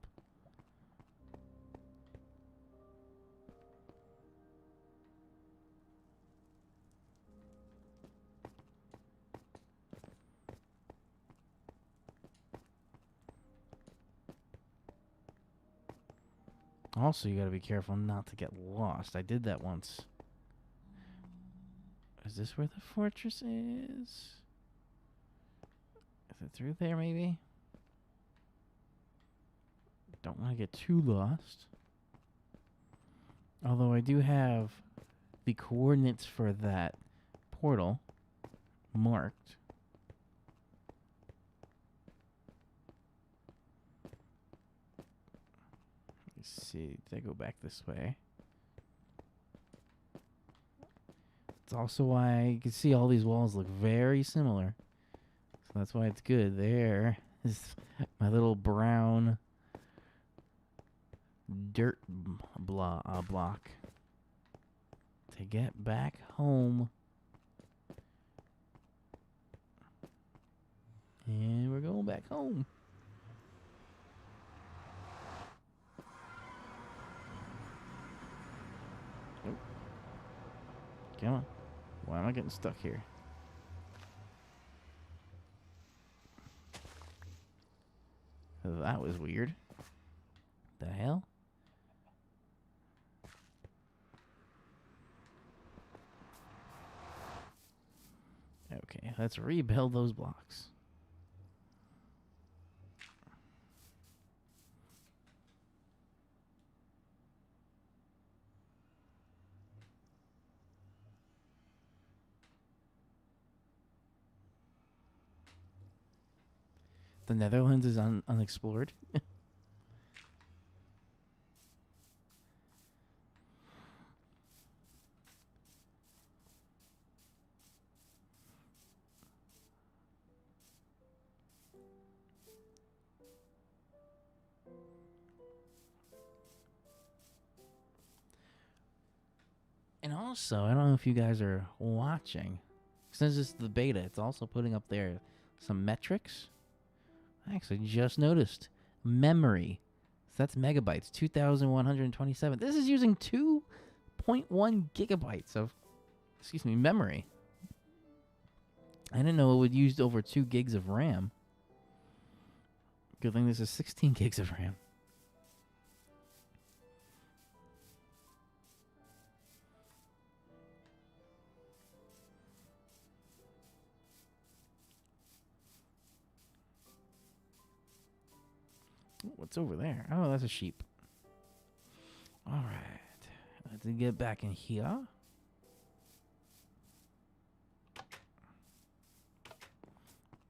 Also, you gotta be careful not to get lost. I did that once. Is this where the fortress is? Is it through there, maybe? Don't want to get too lost. Although I do have the coordinates for that portal marked. Let's see. Did I go back this way? It's also why you can see all these walls look very similar. So that's why it's good. There is my little brown dirt block to get back home. And we're going back home. Oh. Come on. Why am I getting stuck here? That was weird. The hell? Okay, let's rebuild those blocks. The Netherlands is unexplored. And also, I don't know if you guys are watching. Since it's the beta, it's also putting up there some metrics. I actually just noticed. Memory. So that's megabytes. 2,127. This is using 2.1 gigabytes of, memory. I didn't know it would use over 2 gigs of RAM. Good thing this is 16 gigs of RAM. What's over there? Oh, that's a sheep. All right. Let's get back in here.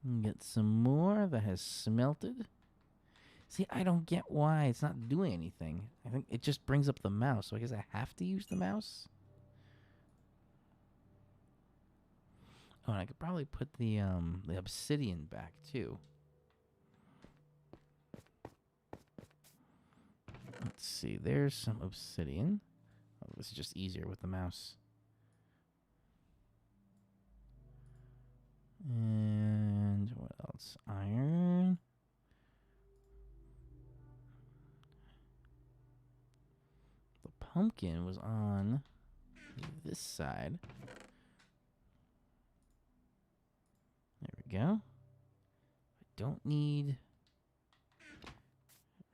And get some more that has smelted. See, I don't get why it's not doing anything. I think it just brings up the mouse, so I guess I have to use the mouse. Oh, and I could probably put the obsidian back too. Let's see, there's some obsidian. Oh, this is just easier with the mouse. And what else? Iron. The pumpkin was on this side. There we go. I don't need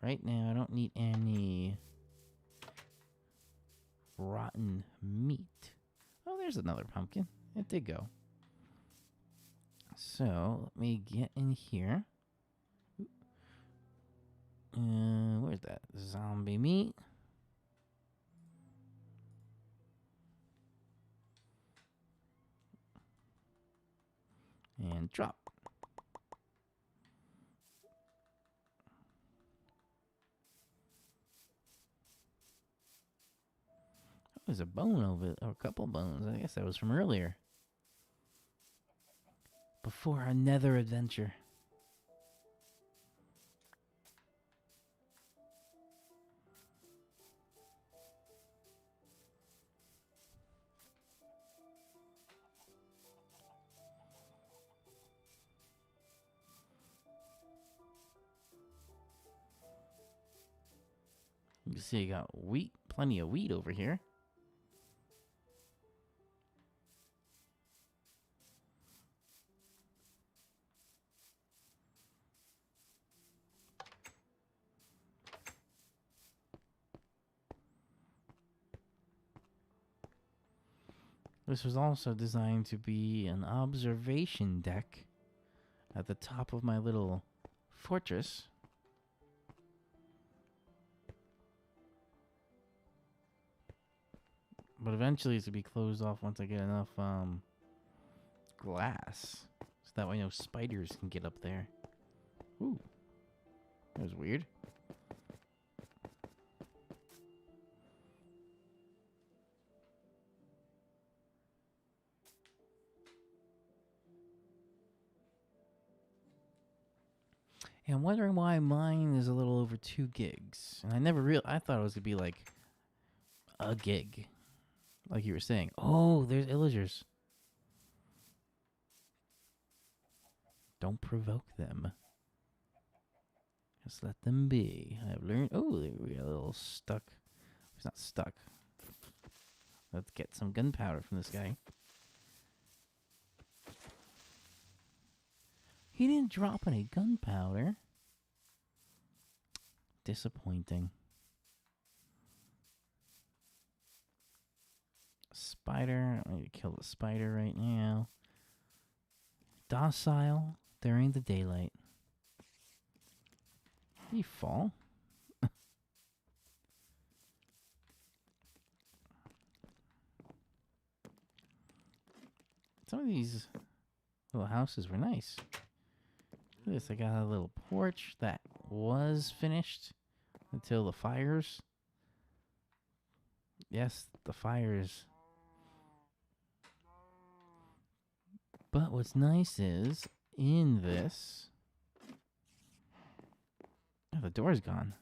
right now, I don't need any rotten meat. Oh, there's another pumpkin. It did go. So, let me get in here. Where's that? Zombie meat. And drop. There's a bone over it, or a couple bones. I guess that was from earlier. Before our nether adventure. You can see I got wheat, plenty of wheat over here. This was also designed to be an observation deck at the top of my little fortress. But eventually it's to be closed off once I get enough glass. So that way no spiders can get up there. Ooh. That was weird. And I'm wondering why mine is a little over 2 gigs. And I never I thought it was going to be like a gig. Like you were saying. Oh, there's illagers. Don't provoke them. Just let them be. I've learned. Oh, we got a little stuck. It's not stuck. Let's get some gunpowder from this guy. He didn't drop any gunpowder. Disappointing. Spider. I need to kill the spider right now. Docile during the daylight. Did he fall? Some of these little houses were nice. Look at this. I got a little porch that was finished until the fires. Yes, the fires. But what's nice is, in this... Oh, the door's gone.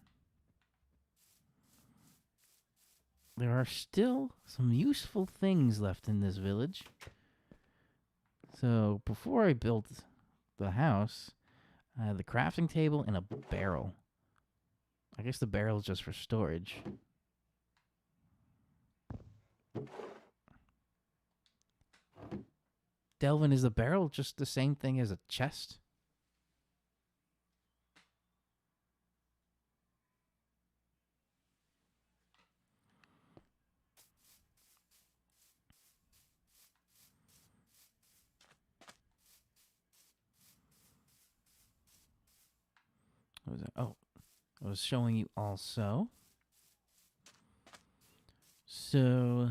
There are still some useful things left in this village. So, before I built the house, I had the crafting table and a barrel. I guess the barrel is just for storage. Delvin, is the barrel just the same thing as a chest? What was that? Oh, I was showing you also. So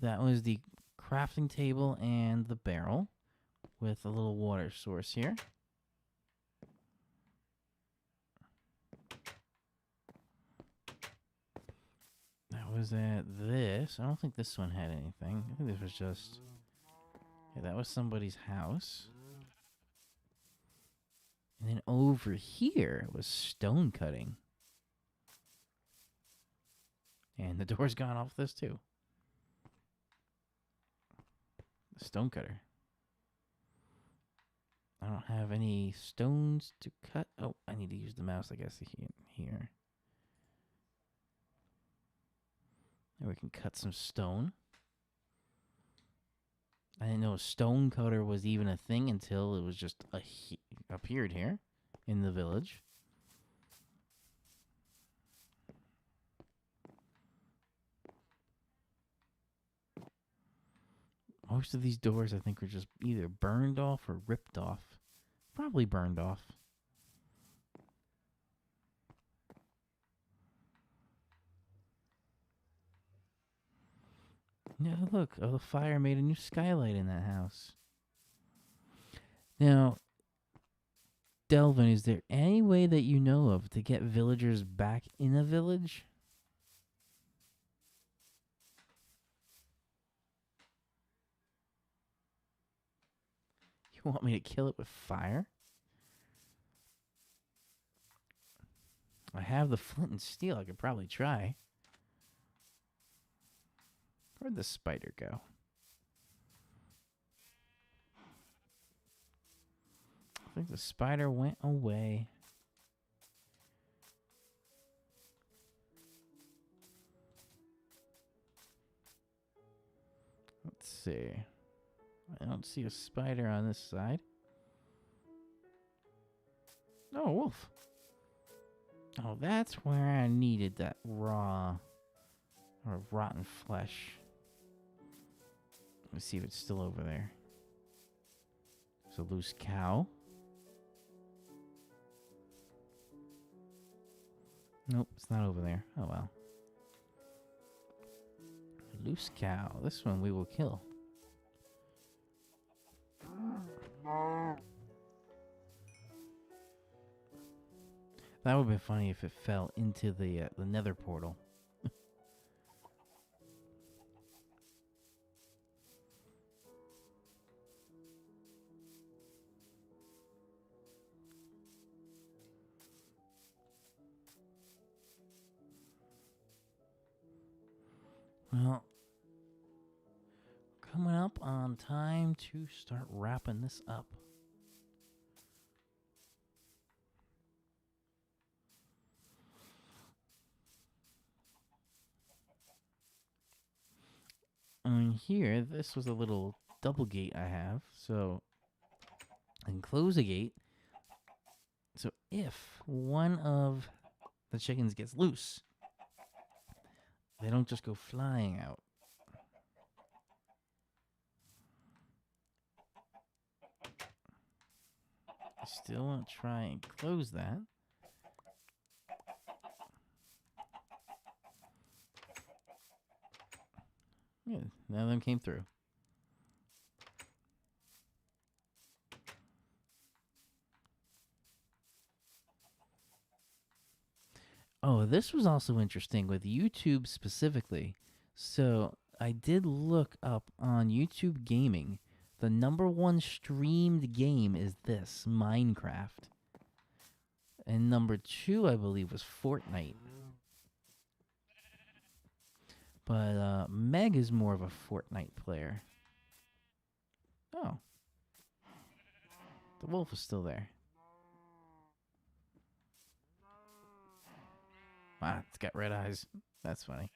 that was the crafting table and the barrel with a little water source here. That was at this. I don't think this one had anything. I think this was just... Yeah, that was somebody's house. And then over here was stone cutting. And the door's gone off this too. The stone cutter. I don't have any stones to cut. Oh, I need to use the mouse, I guess, here. And we can cut some stone. I didn't know a stone cutter was even a thing until it was just appeared here in the village. Most of these doors, I think, are just either burned off or ripped off. Probably burned off. No, look. Oh, the fire made a new skylight in that house. Now, Delvin, is there any way that you know of to get villagers back in a village? You want me to kill it with fire? I have the flint and steel. I could probably try. Where'd the spider go? I think the spider went away. Let's see. I don't see a spider on this side. Oh, wolf. Oh, that's where I needed that raw or rotten flesh. Let's see if it's still over there. There's a loose cow. Nope, it's not over there. Oh, well. Loose cow. This one we will kill. That would have been funny if it fell into the nether portal. Well, coming up on time to start wrapping this up. On here, this was a little double gate I have, so I can close a gate. So if one of the chickens gets loose, they don't just go flying out. I still want to try and close that. Yeah, none of them came through. Oh, this was also interesting with YouTube specifically. So I did look up on YouTube Gaming. The #1 streamed game is this, Minecraft. And #2, I believe, was Fortnite. But Meg is more of a Fortnite player. Oh. The wolf is still there. Wow, it's got red eyes. That's funny.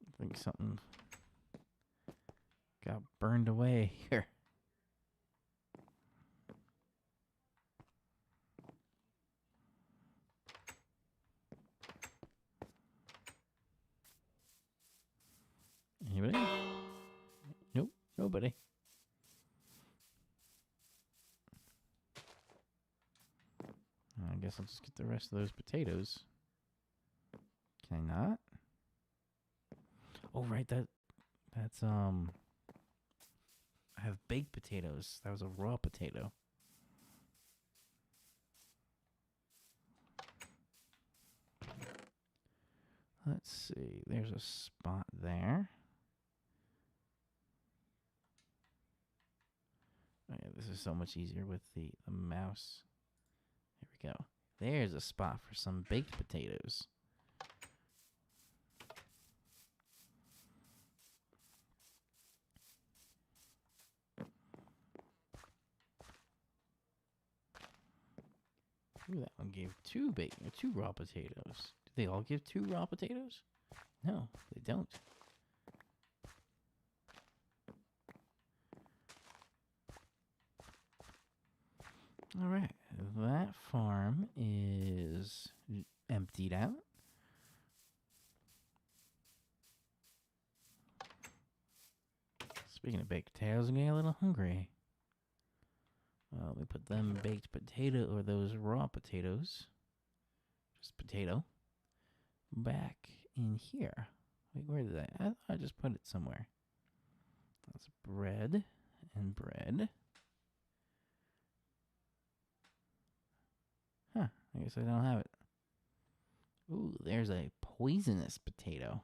I think something got burned away here. Anybody? Nope, nobody. I guess I'll just get the rest of those potatoes. Can I not? Oh, right, that's I have baked potatoes. That was a raw potato. Let's see. There's a spot there. Oh, yeah, this is so much easier with the mouse. There we go. There's a spot for some baked potatoes. Ooh, that one gave two raw potatoes. Do they all give 2 raw potatoes? No, they don't. All right, that farm is emptied out. Speaking of baked potatoes, I'm getting a little hungry. Let me put them baked potato or those raw potatoes, just potato, back in here. Wait, where did I just put it somewhere. That's bread and bread. Huh, I guess I don't have it. Ooh, there's a poisonous potato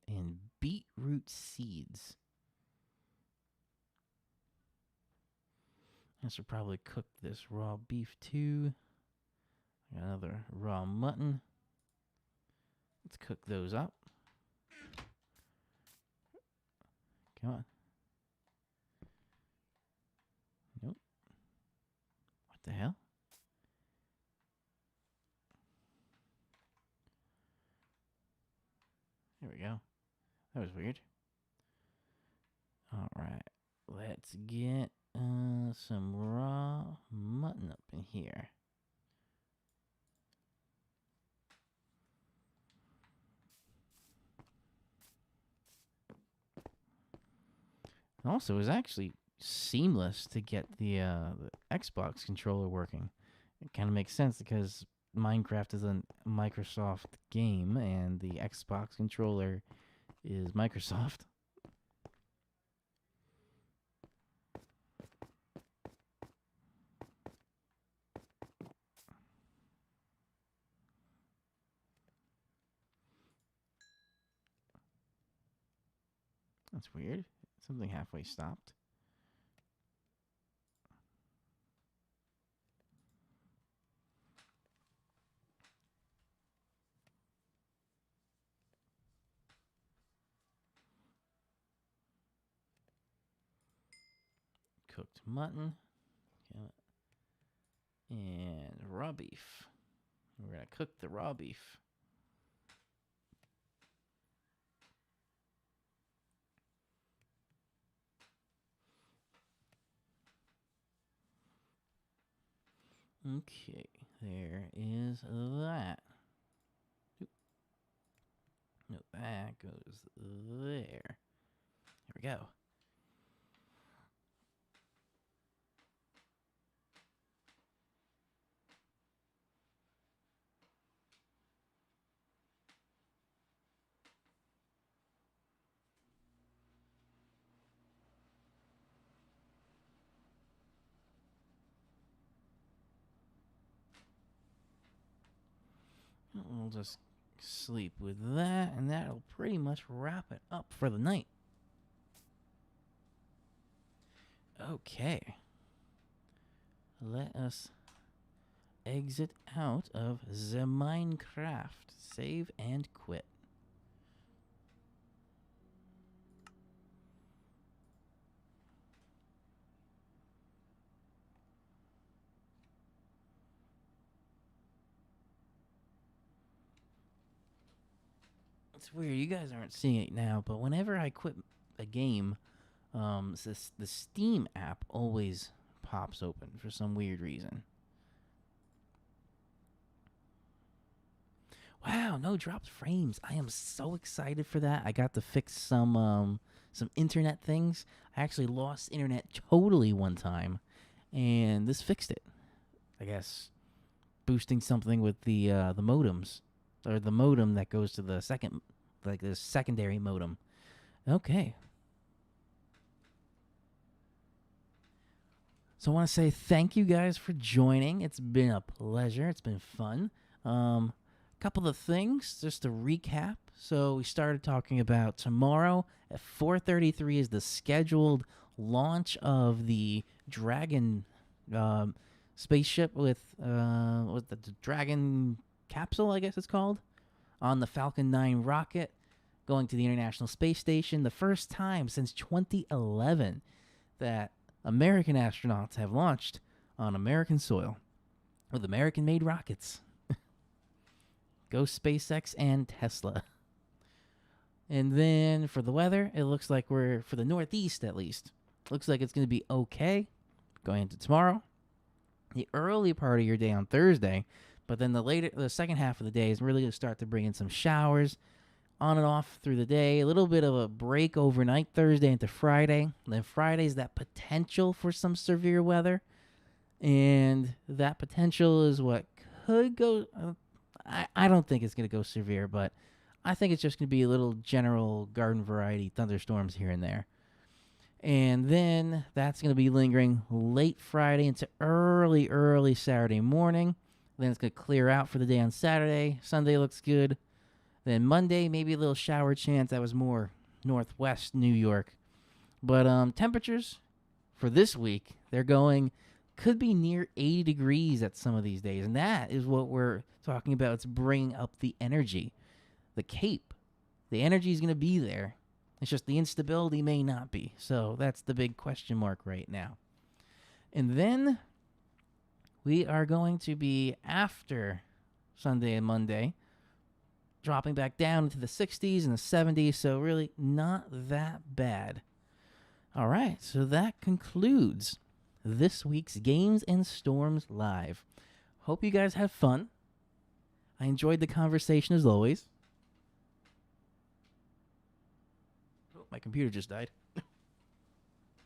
and beetroot seeds. I should probably cook this raw beef too. Got another raw mutton. Let's cook those up. Come on. Nope. What the hell? There we go. That was weird. All right. Let's get some raw mutton up in here. Also, it was actually seamless to get the Xbox controller working. It kind of makes sense because Minecraft is a Microsoft game, and the Xbox controller is Microsoft. That's weird. Something halfway stopped. Cooked mutton. And raw beef. We're going to cook the raw beef. Okay, there is that. No, that goes there. There we go. We'll just sleep with that, and that'll pretty much wrap it up for the night. Okay. Let us exit out of the Minecraft. Save and quit. It's weird. You guys aren't seeing it now, but whenever I quit a game, the Steam app always pops open for some weird reason. Wow, no dropped frames. I am so excited for that. I got to fix some internet things. I actually lost internet totally one time, and this fixed it. I guess boosting something with the modems, or the modem that goes to the secondary modem. Okay. So I want to say thank you guys for joining. It's been a pleasure. It's been fun. Couple of things just to recap. So we started talking about tomorrow at 4:33 is the scheduled launch of the Dragon spaceship with the Dragon capsule, I guess it's called, on the Falcon 9 rocket going to the International Space Station. The first time since 2011 that American astronauts have launched on American soil with American-made rockets. Go SpaceX and Tesla. And then for the weather, it looks like for the Northeast at least, looks like it's going to be okay going into tomorrow. The early part of your day on Thursday, but then the second half of the day is really going to start to bring in some showers. on and off through the day. A little bit of a break overnight, Thursday into Friday. Then Friday's that potential for some severe weather. And that potential is what could go. I don't think it's going to go severe, but I think it's just going to be a little general garden variety thunderstorms here and there. And then that's going to be lingering late Friday into early Saturday morning. Then it's going to clear out for the day on Saturday. Sunday looks good. Then Monday, maybe a little shower chance. That was more northwest New York. But temperatures for this week, they're going, could be near 80 degrees at some of these days. And that is what we're talking about. It's bringing up the energy. The cape. The energy is going to be there. It's just the instability may not be. So that's the big question mark right now. And then we are going to be, after Sunday and Monday, dropping back down into the 60s and the 70s. So really not that bad. All right. So that concludes this week's Games and Storms Live. Hope you guys had fun. I enjoyed the conversation as always. Oh, my computer just died.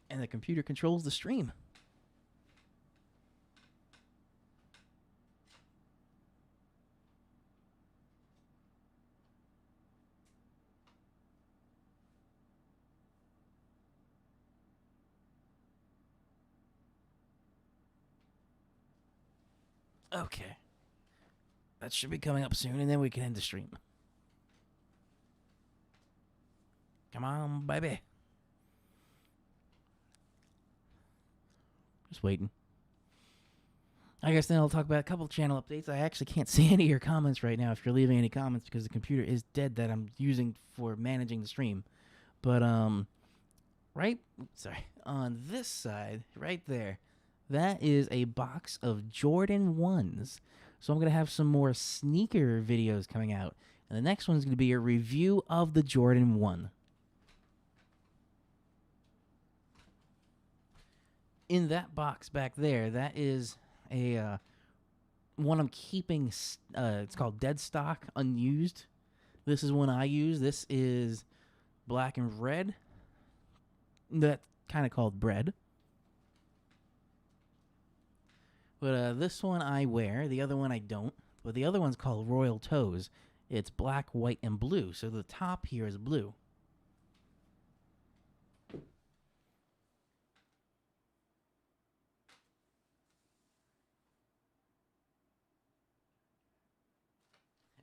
And the computer controls the stream. Okay. That should be coming up soon, and then we can end the stream. Come on, baby. Just waiting. I guess then I'll talk about a couple channel updates. I actually can't see any of your comments right now if you're leaving any comments because the computer is dead that I'm using for managing the stream. But, on this side, right there, that is a box of Jordan 1s. So I'm going to have some more sneaker videos coming out. And the next one's going to be a review of the Jordan 1. In that box back there, that is a one I'm keeping. It's called Dead Stock, unused. This is one I use. This is black and red. That's kind of called bread. But this one I wear. The other one I don't. But the other one's called Royal Toes. It's black, white, and blue. So the top here is blue.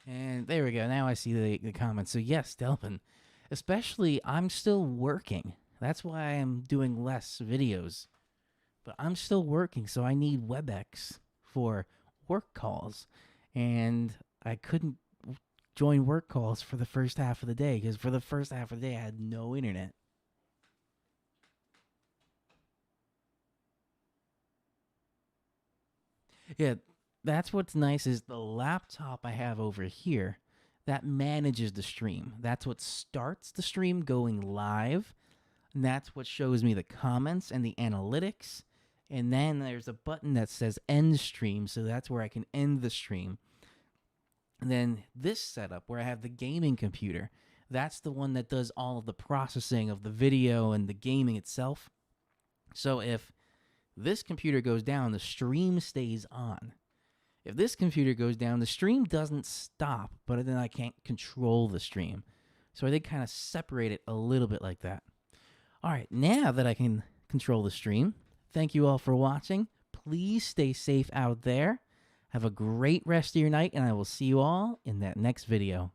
And there we go. Now I see the comments. So yes, Delvin. Especially, I'm still working. That's why I'm doing less videos. But I'm still working, so I need WebEx for work calls. And I couldn't join work calls for the first half of the day, because for the first half of the day, I had no internet. Yeah, that's what's nice is the laptop I have over here, that manages the stream. That's what starts the stream going live. And that's what shows me the comments and the analytics. And then there's a button that says end stream, so that's where I can end the stream. And then this setup where I have the gaming computer, that's the one that does all of the processing of the video and the gaming itself. So if this computer goes down, the stream stays on. If this computer goes down, the stream doesn't stop, but then I can't control the stream. So I did kind of separate it a little bit like that. All right, now that I can control the stream, thank you all for watching. Please stay safe out there. Have a great rest of your night, and I will see you all in that next video.